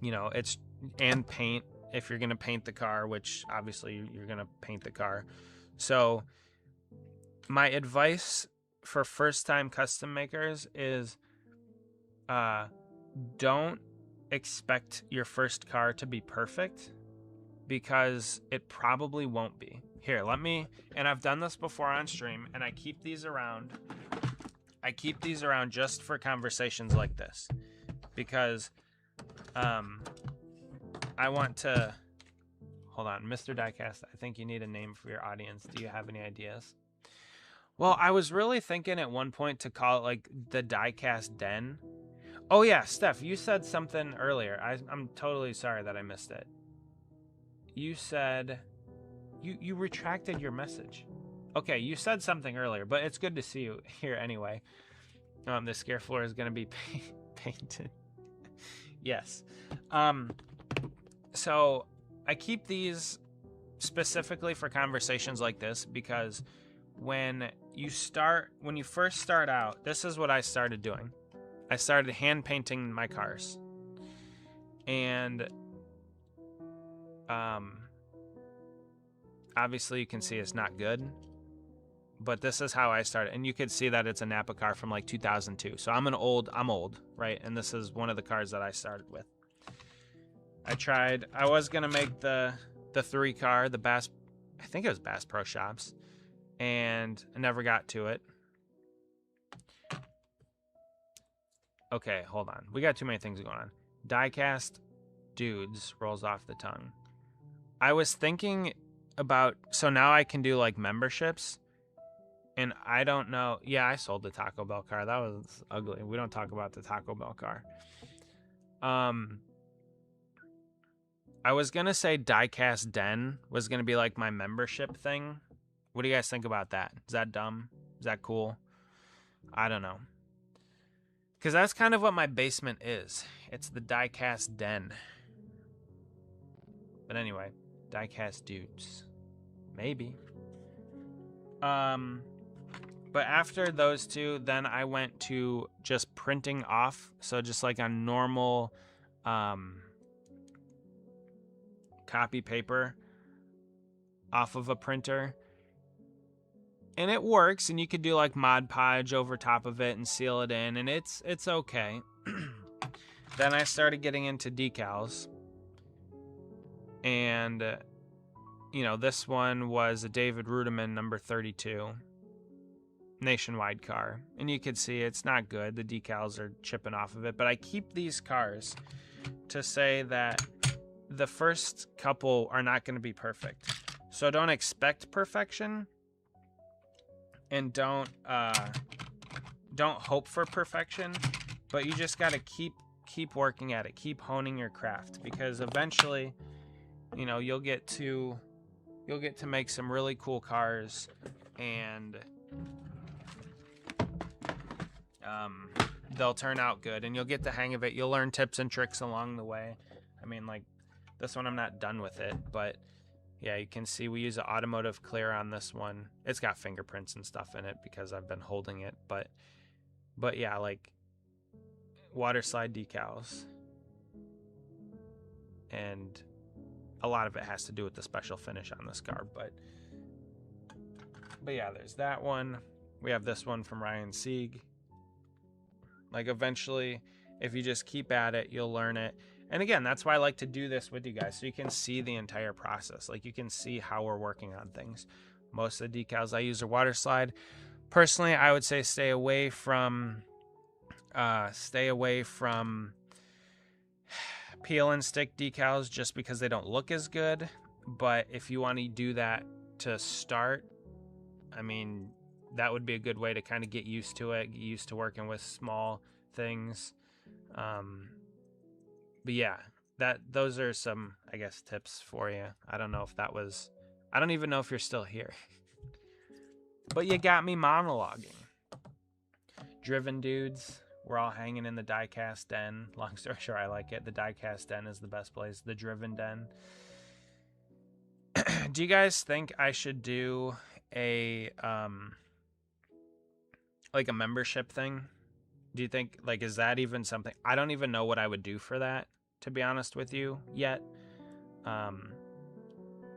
It's, and paint, if you're going to paint the car, which obviously you're going to paint the car. So my advice for first-time custom makers is don't expect your first car to be perfect, because it probably won't be. Here, and I've done this before on stream, and I keep these around just for conversations like this, because I want to, hold on, Mr. Diecast, I think you need a name for your audience. Do you have any ideas? Well, I was really thinking at one point to call it like the Diecast Den. Oh yeah, Steph, you said something earlier. I'm totally sorry that I missed it. You said you retracted your message. Okay, you said something earlier, but it's good to see you here anyway. The scare floor is going to be painted. Yes. So I keep these specifically for conversations like this, because when you first start out, this is what I started doing. I started hand painting my cars. And obviously you can see it's not good, but this is how I started. And you could see that it's a Napa car from like 2002. So I'm old, right? And this is one of the cars that I started with. I was going to make the 3 car, the Bass, I think it was Bass Pro Shops, and I never got to it. Okay, hold on. We got too many things going on. Diecast dudes rolls off the tongue. I was thinking about, so now I can do like memberships, and I don't know. Yeah, I sold the Taco Bell car. That was ugly. We don't talk about the Taco Bell car. I was going to say Diecast Den was going to be like my membership thing. What do you guys think about that? Is that dumb? Is that cool? I don't know. Because that's kind of what my basement is. It's the Diecast Den. But anyway, Diecast dudes. Maybe. But after those two, then I went to just printing off. So just like a normal copy paper. off of a printer. And it works, and you could do like Mod Podge over top of it and seal it in, and it's okay. Then I started getting into decals. And, this one was a David Rudiman number 32 nationwide car. And you can see it's not good. The decals are chipping off of it. But I keep these cars to say that the first couple are not going to be perfect. So don't expect perfection. And don't hope for perfection. But you just got to keep working at it. Keep honing your craft. Because eventually, you'll get to make some really cool cars, and they'll turn out good, and you'll get the hang of it. You'll learn tips and tricks along the way. I mean, like this one, I'm not done with it, but yeah, you can see we use an automotive clear on this one. It's got fingerprints and stuff in it because I've been holding it, but yeah, like water slide decals, and a lot of it has to do with the special finish on this car, but yeah, there's that one. We have this one from Ryan Sieg. Like, eventually, if you just keep at it, you'll learn it. And again, that's why I like to do this with you guys, so you can see the entire process. Like, you can see how we're working on things. Most of the decals I use are water slide. Personally, I would say stay away from peel and stick decals, just because they don't look as good. But if you want to do that to start, I mean, that would be a good way to kind of get used to it, get used to working with small things. But yeah, those are some, I guess, tips for you. I don't even know if you're still here. But you got me monologuing. Driven dudes, we're all hanging in the Diecast den. Long story short, I like it. The Diecast den is the best place. The Driven den. Do you guys think I should do a like a membership thing? Do you think, like, is that even something? I don't even know what I would do for that, to be honest with you, yet.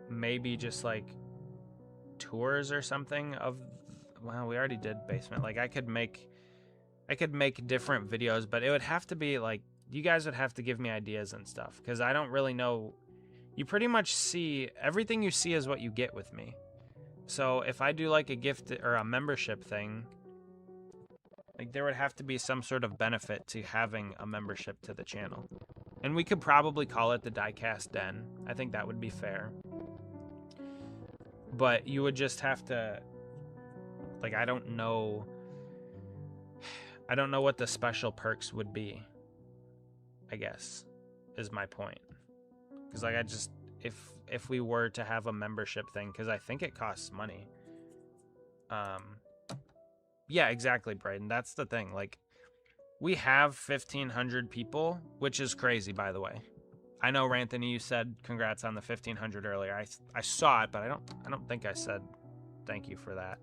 Maybe just like tours or something of, well, we already did basement. Like, I could make different videos, but it would have to be like, you guys would have to give me ideas and stuff, because I don't really know. You pretty much see, everything you see is what you get with me. So if I do like a gift or a membership thing, like, there would have to be some sort of benefit to having a membership to the channel. And we could probably call it the Diecast Den. I think that would be fair. But you would just have to, like, I don't know what the special perks would be, I guess, is my point. Because, like, if we were to have a membership thing, because I think it costs money. Yeah, exactly, Braden. That's the thing. Like, we have 1,500 people, which is crazy, by the way. I know, Ranthony, you said congrats on the 1,500 earlier. I saw it, but I don't think I said thank you for that.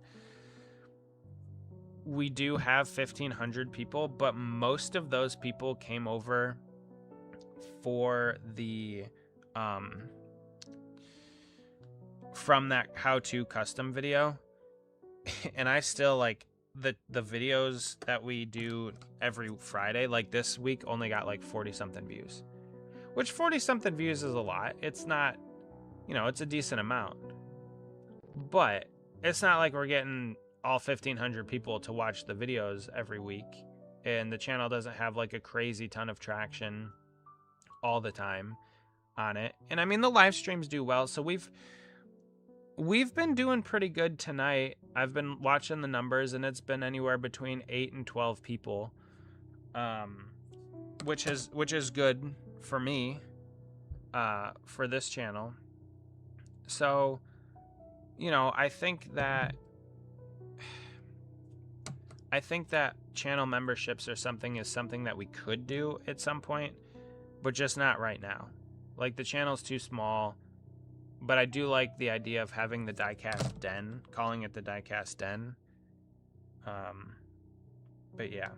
We do have 1,500 people, but most of those people came over for the from that how-to custom video. And I still, like, the videos that we do every Friday, like this week, only got like 40 something views, which 40 something views is a lot. It's not, it's a decent amount, but it's not like we're getting all 1,500 people to watch the videos every week, and the channel doesn't have like a crazy ton of traction all the time on it. And I mean, the live streams do well, so we've been doing pretty good tonight. I've been watching the numbers, and it's been anywhere between 8 and 12 people, which is good for me, for this channel. So, I think that channel memberships or something is something that we could do at some point, but just not right now. Like, the channel's too small. But I do like the idea of having the Diecast Den, calling it the Diecast Den. But yeah.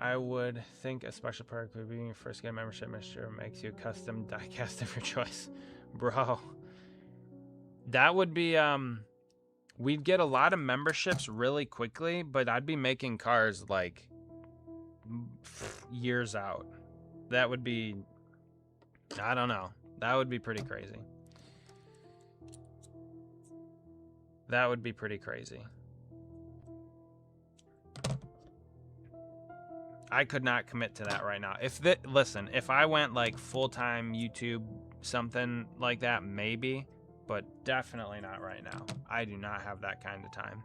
I would think a special perk would be your first game membership mixture makes you a custom diecast of your choice. Bro. That would be, we'd get a lot of memberships really quickly, but I'd be making cars like years out. That would be, I don't know. That would be pretty crazy. That would be pretty crazy. I could not commit to that right now. Listen, if I went like full-time YouTube, something like that, maybe, but definitely not right now. I do not have that kind of time.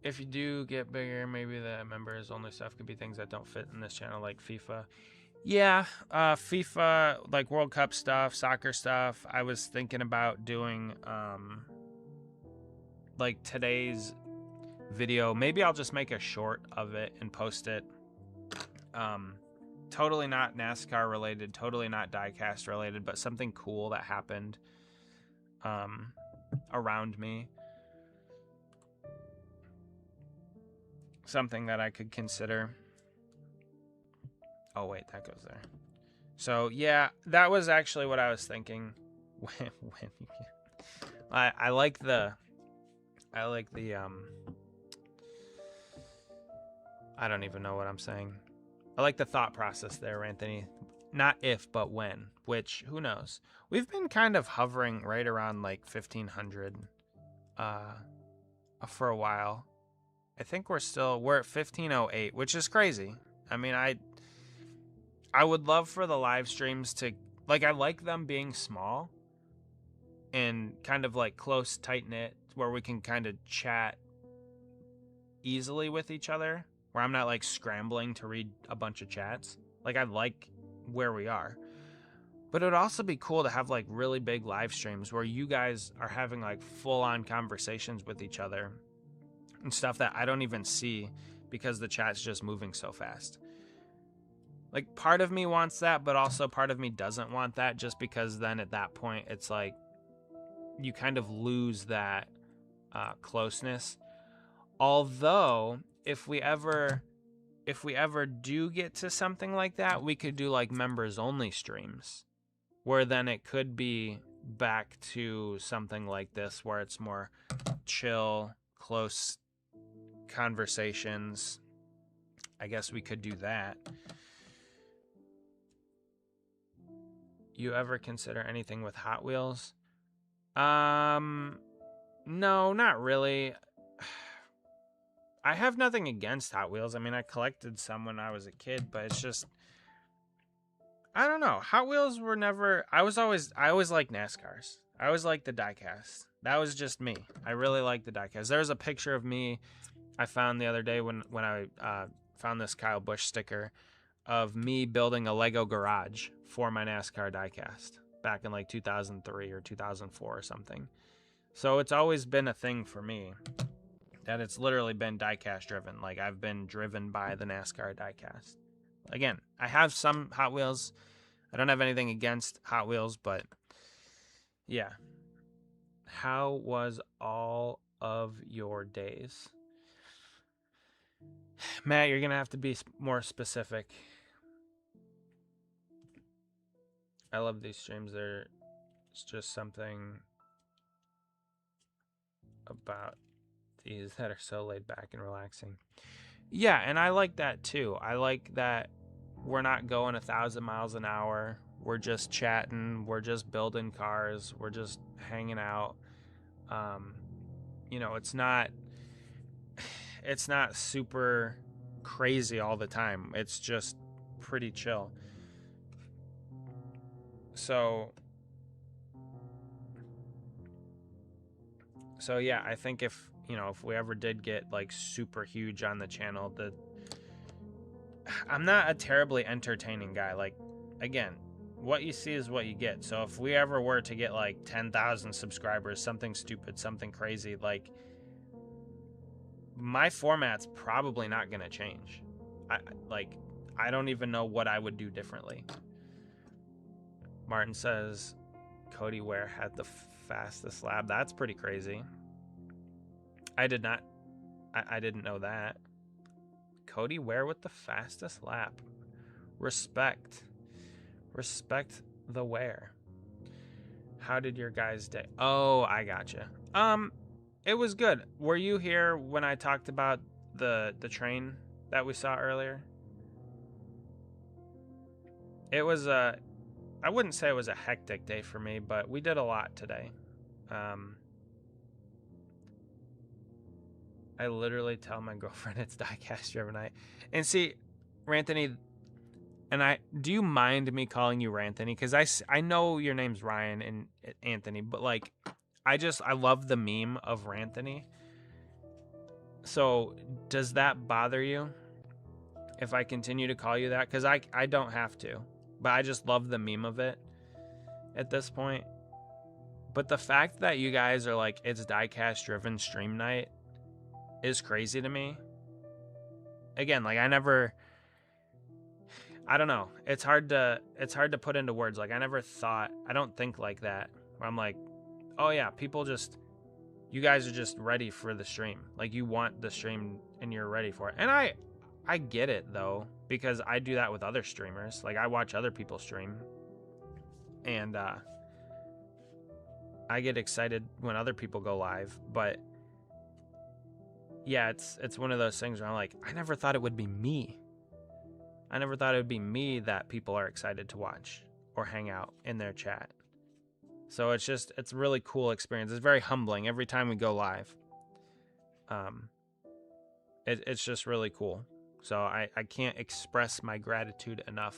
If you do get bigger, maybe the members only stuff could be things that don't fit in this channel, like FIFA. Yeah, FIFA, like World Cup stuff, soccer stuff. I was thinking about doing like today's video. Maybe I'll just make a short of it and post it. Totally not NASCAR related, totally not diecast related, but something cool that happened around me. Something that I could consider. Oh wait, that goes there. So yeah, that was actually what I was thinking. I like the I don't even know what I'm saying. I like the thought process there, Anthony. Not if, but when, which, who knows? We've been kind of hovering right around like 1,500 for a while. I think we're at 1,508, which is crazy. I mean, I would love for the live streams to, like, I like them being small and kind of like close, tight-knit, where we can kind of chat easily with each other, where I'm not like scrambling to read a bunch of chats. Like, I like where we are. But it would also be cool to have like really big live streams where you guys are having like full-on conversations with each other and stuff that I don't even see because the chat's just moving so fast. Like, part of me wants that, but also part of me doesn't want that, just because then at that point it's like you kind of lose that closeness. Although if we ever do get to something like that, we could do like members only streams, where then it could be back to something like this where it's more chill, close conversations. I guess we could do that. You ever consider anything with Hot Wheels? No, not really. I have nothing against Hot Wheels. I mean, I collected some when I was a kid, but it's just, I don't know. Hot Wheels were never, I always liked NASCARs. I always liked the diecast. That was just me. I really liked the diecast. There's a picture of me I found the other day when I found this Kyle Busch sticker of me building a Lego garage for my NASCAR diecast back in like 2003 or 2004 or something. So it's always been a thing for me that it's literally been diecast driven. Like, I've been driven by the NASCAR diecast. Again, I have some Hot Wheels. I don't have anything against Hot Wheels, but yeah. How was all of your days? Matt, you're going to have to be more specific. I love these streams. It's just something about these that are so laid back and relaxing. Yeah, and I like that too. I like that we're not going 1,000 miles an hour. We're just chatting. We're just building cars. We're just hanging out. You know, it's not super crazy all the time. It's just pretty chill. So yeah, I think if we ever did get like super huge on the channel, I'm not a terribly entertaining guy. Like, again, what you see is what you get. So if we ever were to get like 10,000 subscribers, something stupid, something crazy, like, my format's probably not going to change. I don't even know what I would do differently. Martin says Cody Ware had the fastest lab. That's pretty crazy. I didn't know that. Cody Ware with the fastest lap. Respect the Ware. How did your guys' day? Oh, I gotcha. It was good. Were you here when I talked about the train that we saw earlier? It was I wouldn't say it was a hectic day for me, but we did a lot today. I literally tell my girlfriend it's Diecast every night. And see, Ranthony, and do you mind me calling you Ranthony? Because I know your name's Ryan and Anthony, but like, I love the meme of Ranthony. So does that bother you if I continue to call you that? Because I don't have to, but I just love the meme of it at this point. But the fact that you guys are like, it's Diecast driven stream night is crazy to me. Again, like I don't know. It's hard to put into words. Like I don't think like that. Where I'm like, oh yeah, you guys are just ready for the stream. Like you want the stream and you're ready for it. And I get it though, because I do that with other streamers. Like I watch other people stream and I get excited when other people go live, but yeah, it's one of those things where I'm like, I never thought it would be me. I never thought it would be me that people are excited to watch or hang out in their chat. So it's a really cool experience. It's very humbling every time we go live. It's just really cool. So I can't express my gratitude enough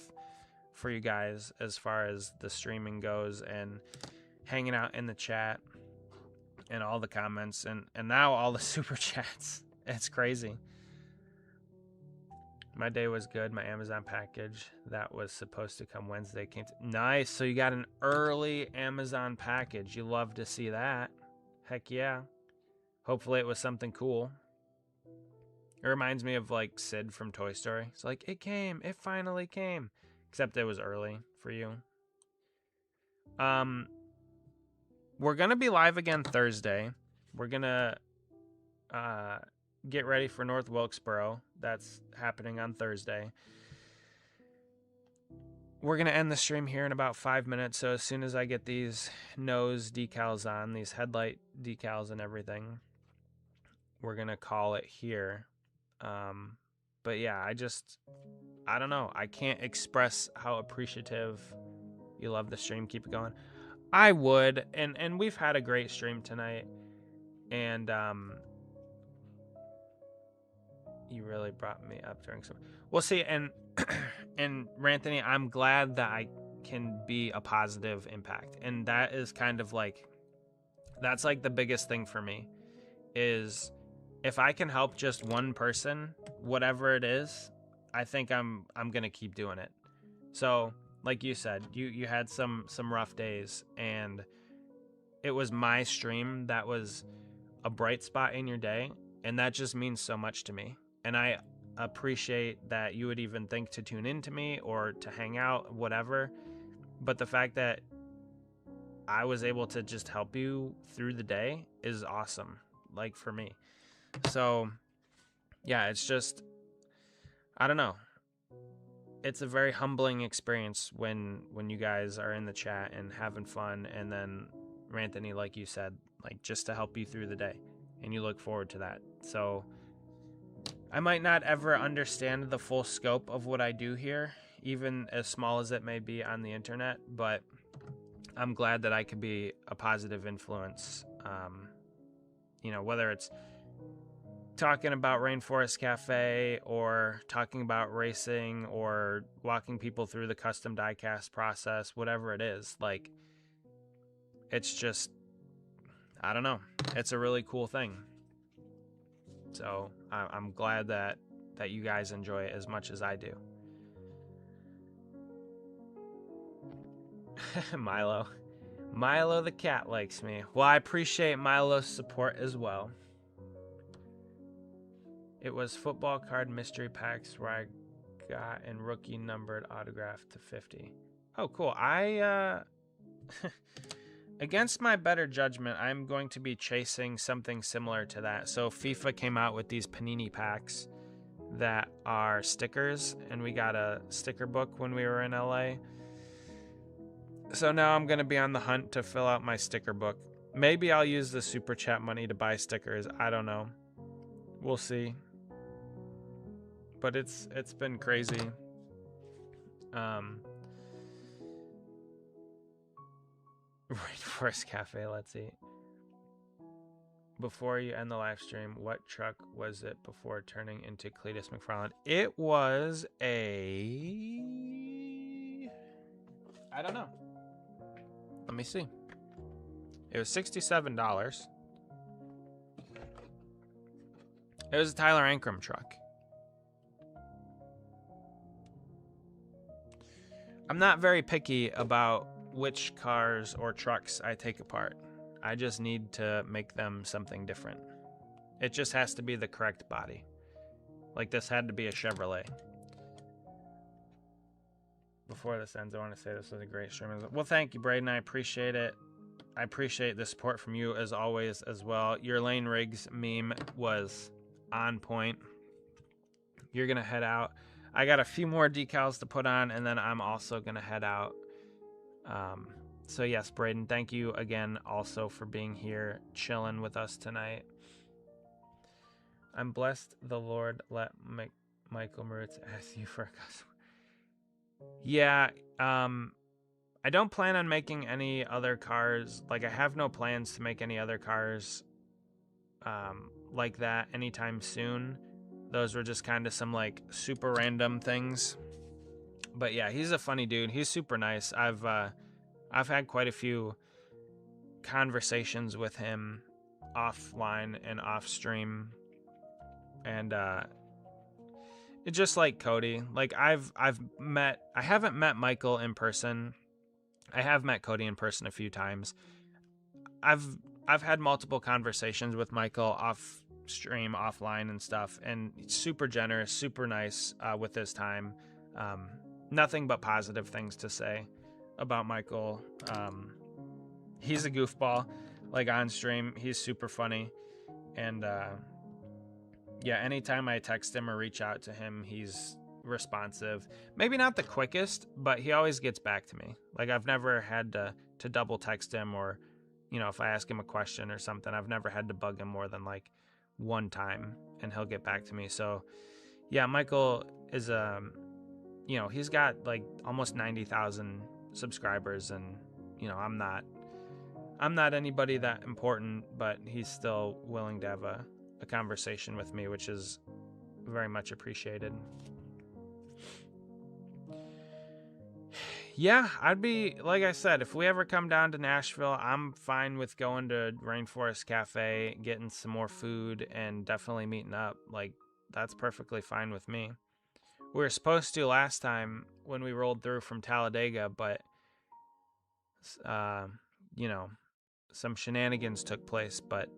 for you guys as far as the streaming goes and hanging out in the chat and all the comments and now all the super chats. It's crazy. My day was good. My Amazon package that was supposed to come Wednesday came. Nice. So you got an early Amazon package. You love to see that. Heck yeah. Hopefully it was something cool. It reminds me of like Sid from Toy Story. It's like, it came. It finally came. Except it was early for you. We're going to be live again Thursday. We're going to get ready for North Wilkesboro. That's happening on Thursday. We're going to end the stream here in about 5 minutes. So as soon as I get these nose decals on, these headlight decals and everything, we're going to call it here. But yeah, I don't know. I can't express how appreciative you love the stream. Keep it going. I would. And we've had a great stream tonight. And, you really brought me up during some. Well, see, and Ranthony, I'm glad that I can be a positive impact, and that is kind of like, that's like the biggest thing for me, is if I can help just one person, whatever it is, I think I'm gonna keep doing it. So, like you said, you had some rough days, and it was my stream that was a bright spot in your day, and that just means so much to me. And I appreciate that you would even think to tune into me or to hang out, whatever. But the fact that I was able to just help you through the day is awesome, like for me. So, yeah, it's just, I don't know. It's a very humbling experience when you guys are in the chat and having fun. And then, Ranthony, like you said, like just to help you through the day. And you look forward to that. So, I might not ever understand the full scope of what I do here, even as small as it may be on the internet, but I'm glad that I could be a positive influence. Whether it's talking about Rainforest Cafe or talking about racing or walking people through the custom diecast process, whatever it is, like, it's just, I don't know. It's a really cool thing. So I'm glad that you guys enjoy it as much as I do. Milo the cat likes me. Well, I appreciate Milo's support as well. It was football card mystery packs where I got and rookie numbered autographed to 50. Oh, cool. I against my better judgment, I'm going to be chasing something similar to that. So FIFA came out with these Panini packs that are stickers, and we got a sticker book when we were in LA. So now I'm going to be on the hunt to fill out my sticker book. Maybe I'll use the super chat money to buy stickers. I don't know. We'll see. But it's been crazy. Rainforest Cafe, let's see. Before you end the live stream, what truck was it before turning into Cleetus McFarland? It was a... I don't know. Let me see. It was $67. It was a Tyler Ankrum truck. I'm not very picky about which cars or trucks I take apart. I just need to make them something different. It just has to be the correct body. Like this had to be a Chevrolet. Before this ends, I want to say this was a great stream. Well, thank you, Braden. I appreciate it. I appreciate the support from you as always as well. Your Lane Riggs meme was on point. You're going to head out. I got a few more decals to put on, and then I'm also going to head out. So yes, Braden, thank you again also for being here, chilling with us tonight. I'm blessed the Lord let Michael Moritz ask you for a customer. Yeah, I don't plan on making any other cars. Like, I have no plans to make any other cars like that anytime soon. Those were just kind of some, like, super random things. But yeah, he's a funny dude. He's super nice. I've had quite a few conversations with him offline and off stream, and it's just like Cody. Like I haven't met Michael in person. I have met Cody in person a few times. I've had multiple conversations with Michael off stream, offline and stuff, and he's super generous, super nice with his time. Nothing but positive things to say about Michael. He's a goofball, like on stream. He's super funny, and yeah, anytime I text him or reach out to him, he's responsive. Maybe not the quickest, but he always gets back to me. Like I've never had to double text him, or you know, if I ask him a question or something, I've never had to bug him more than like one time, and he'll get back to me. So yeah, Michael is you know, he's got like almost 90,000 subscribers, and you know, I'm not anybody that important, but he's still willing to have a conversation with me, which is very much appreciated. Yeah, I'd be, like I said, if we ever come down to Nashville, I'm fine with going to Rainforest Cafe, getting some more food, and definitely meeting up. Like, that's perfectly fine with me. We were supposed to last time when we rolled through from Talladega, but you know, some shenanigans took place, but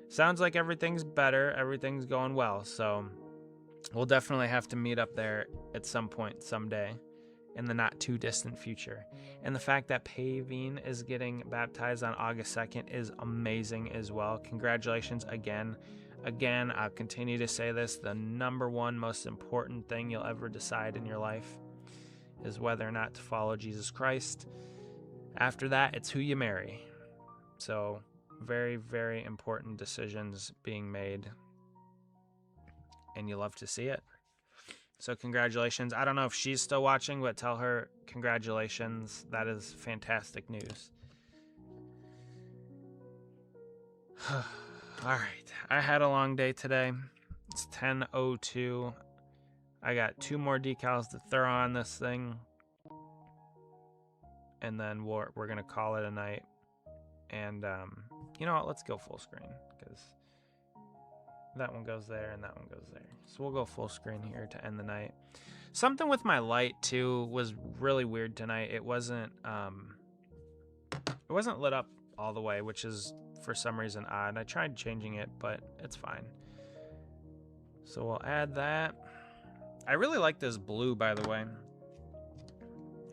sounds like everything's better. Everything's going well. So we'll definitely have to meet up there at some point someday in the not too distant future. And the fact that Pavine is getting baptized on August 2nd is amazing as well. Congratulations again. Again, I'll continue to say this. The number one most important thing you'll ever decide in your life is whether or not to follow Jesus Christ. After that, it's who you marry. So very, very important decisions being made, and you love to see it. So congratulations. I don't know if she's still watching, but tell her congratulations. That is fantastic news. All right. I had a long day today. It's 10:02. I got 2 more decals to throw on this thing, and then we're going to call it a night. And you know what? Let's go full screen, because that one goes there and that one goes there. So we'll go full screen here to end the night. Something with my light too was really weird tonight. It wasn't lit up all the way, which is for some reason odd. I tried changing it, but it's fine. So we'll add that. I really like this blue, by the way.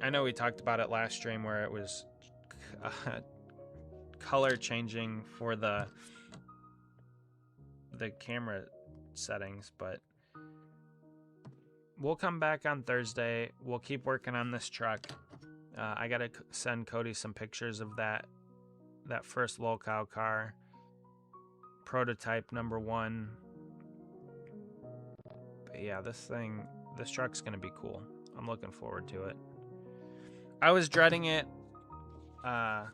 I know we talked about it last stream where it was color changing for the camera settings, but we'll come back on Thursday. We'll keep working on this truck. I gotta send Cody some pictures of that first locale car, prototype number 1. But yeah, this truck's gonna be cool. I'm looking forward to it. I was dreading it. While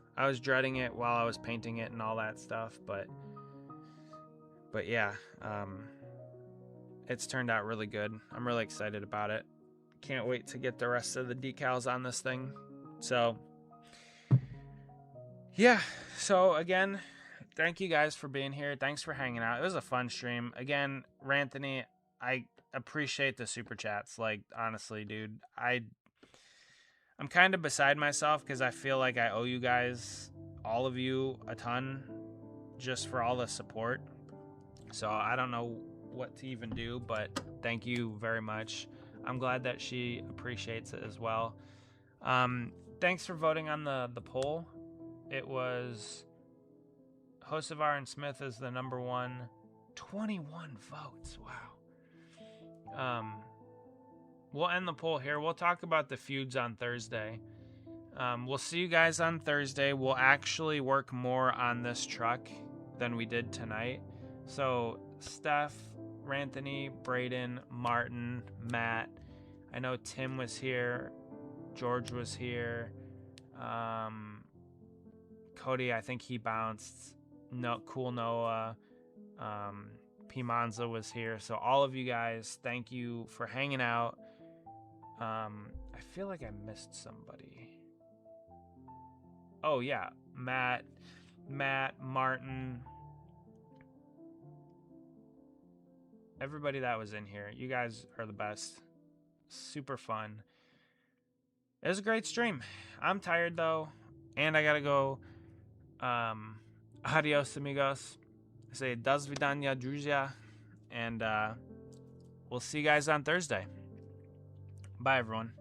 I was painting it and all that stuff, but yeah, it's turned out really good. I'm really excited about it. Can't wait to get the rest of the decals on this thing. So yeah, so again, thank you guys for being here. Thanks for hanging out. It was a fun stream. Again, Ranthony, I appreciate the super chats. Like, honestly, dude, I'm kind of beside myself because I feel like I owe you guys, all of you, a ton just for all the support. So I don't know what to even do, but thank you very much. I'm glad that she appreciates it as well. Thanks for voting on the poll. It was Hocevar and Smith is the number 1. 21 votes. Wow. We'll end the poll here. We'll talk about the feuds on Thursday. We'll see you guys on Thursday. We'll actually work more on this truck than we did tonight. So Steph, Ranthony, Braden, Martin, Matt. I know Tim was here. George was here. Cody, I think he bounced. No, Cool Noah. P. Monza was here. So all of you guys, thank you for hanging out. I feel like I missed somebody. Oh yeah, Matt, Martin, everybody that was in here. You guys are the best. Super fun. It was a great stream. I'm tired though, and I gotta go. Adios, amigos. I say do svidaniya, druzia, and we'll see you guys on Thursday. Bye, everyone.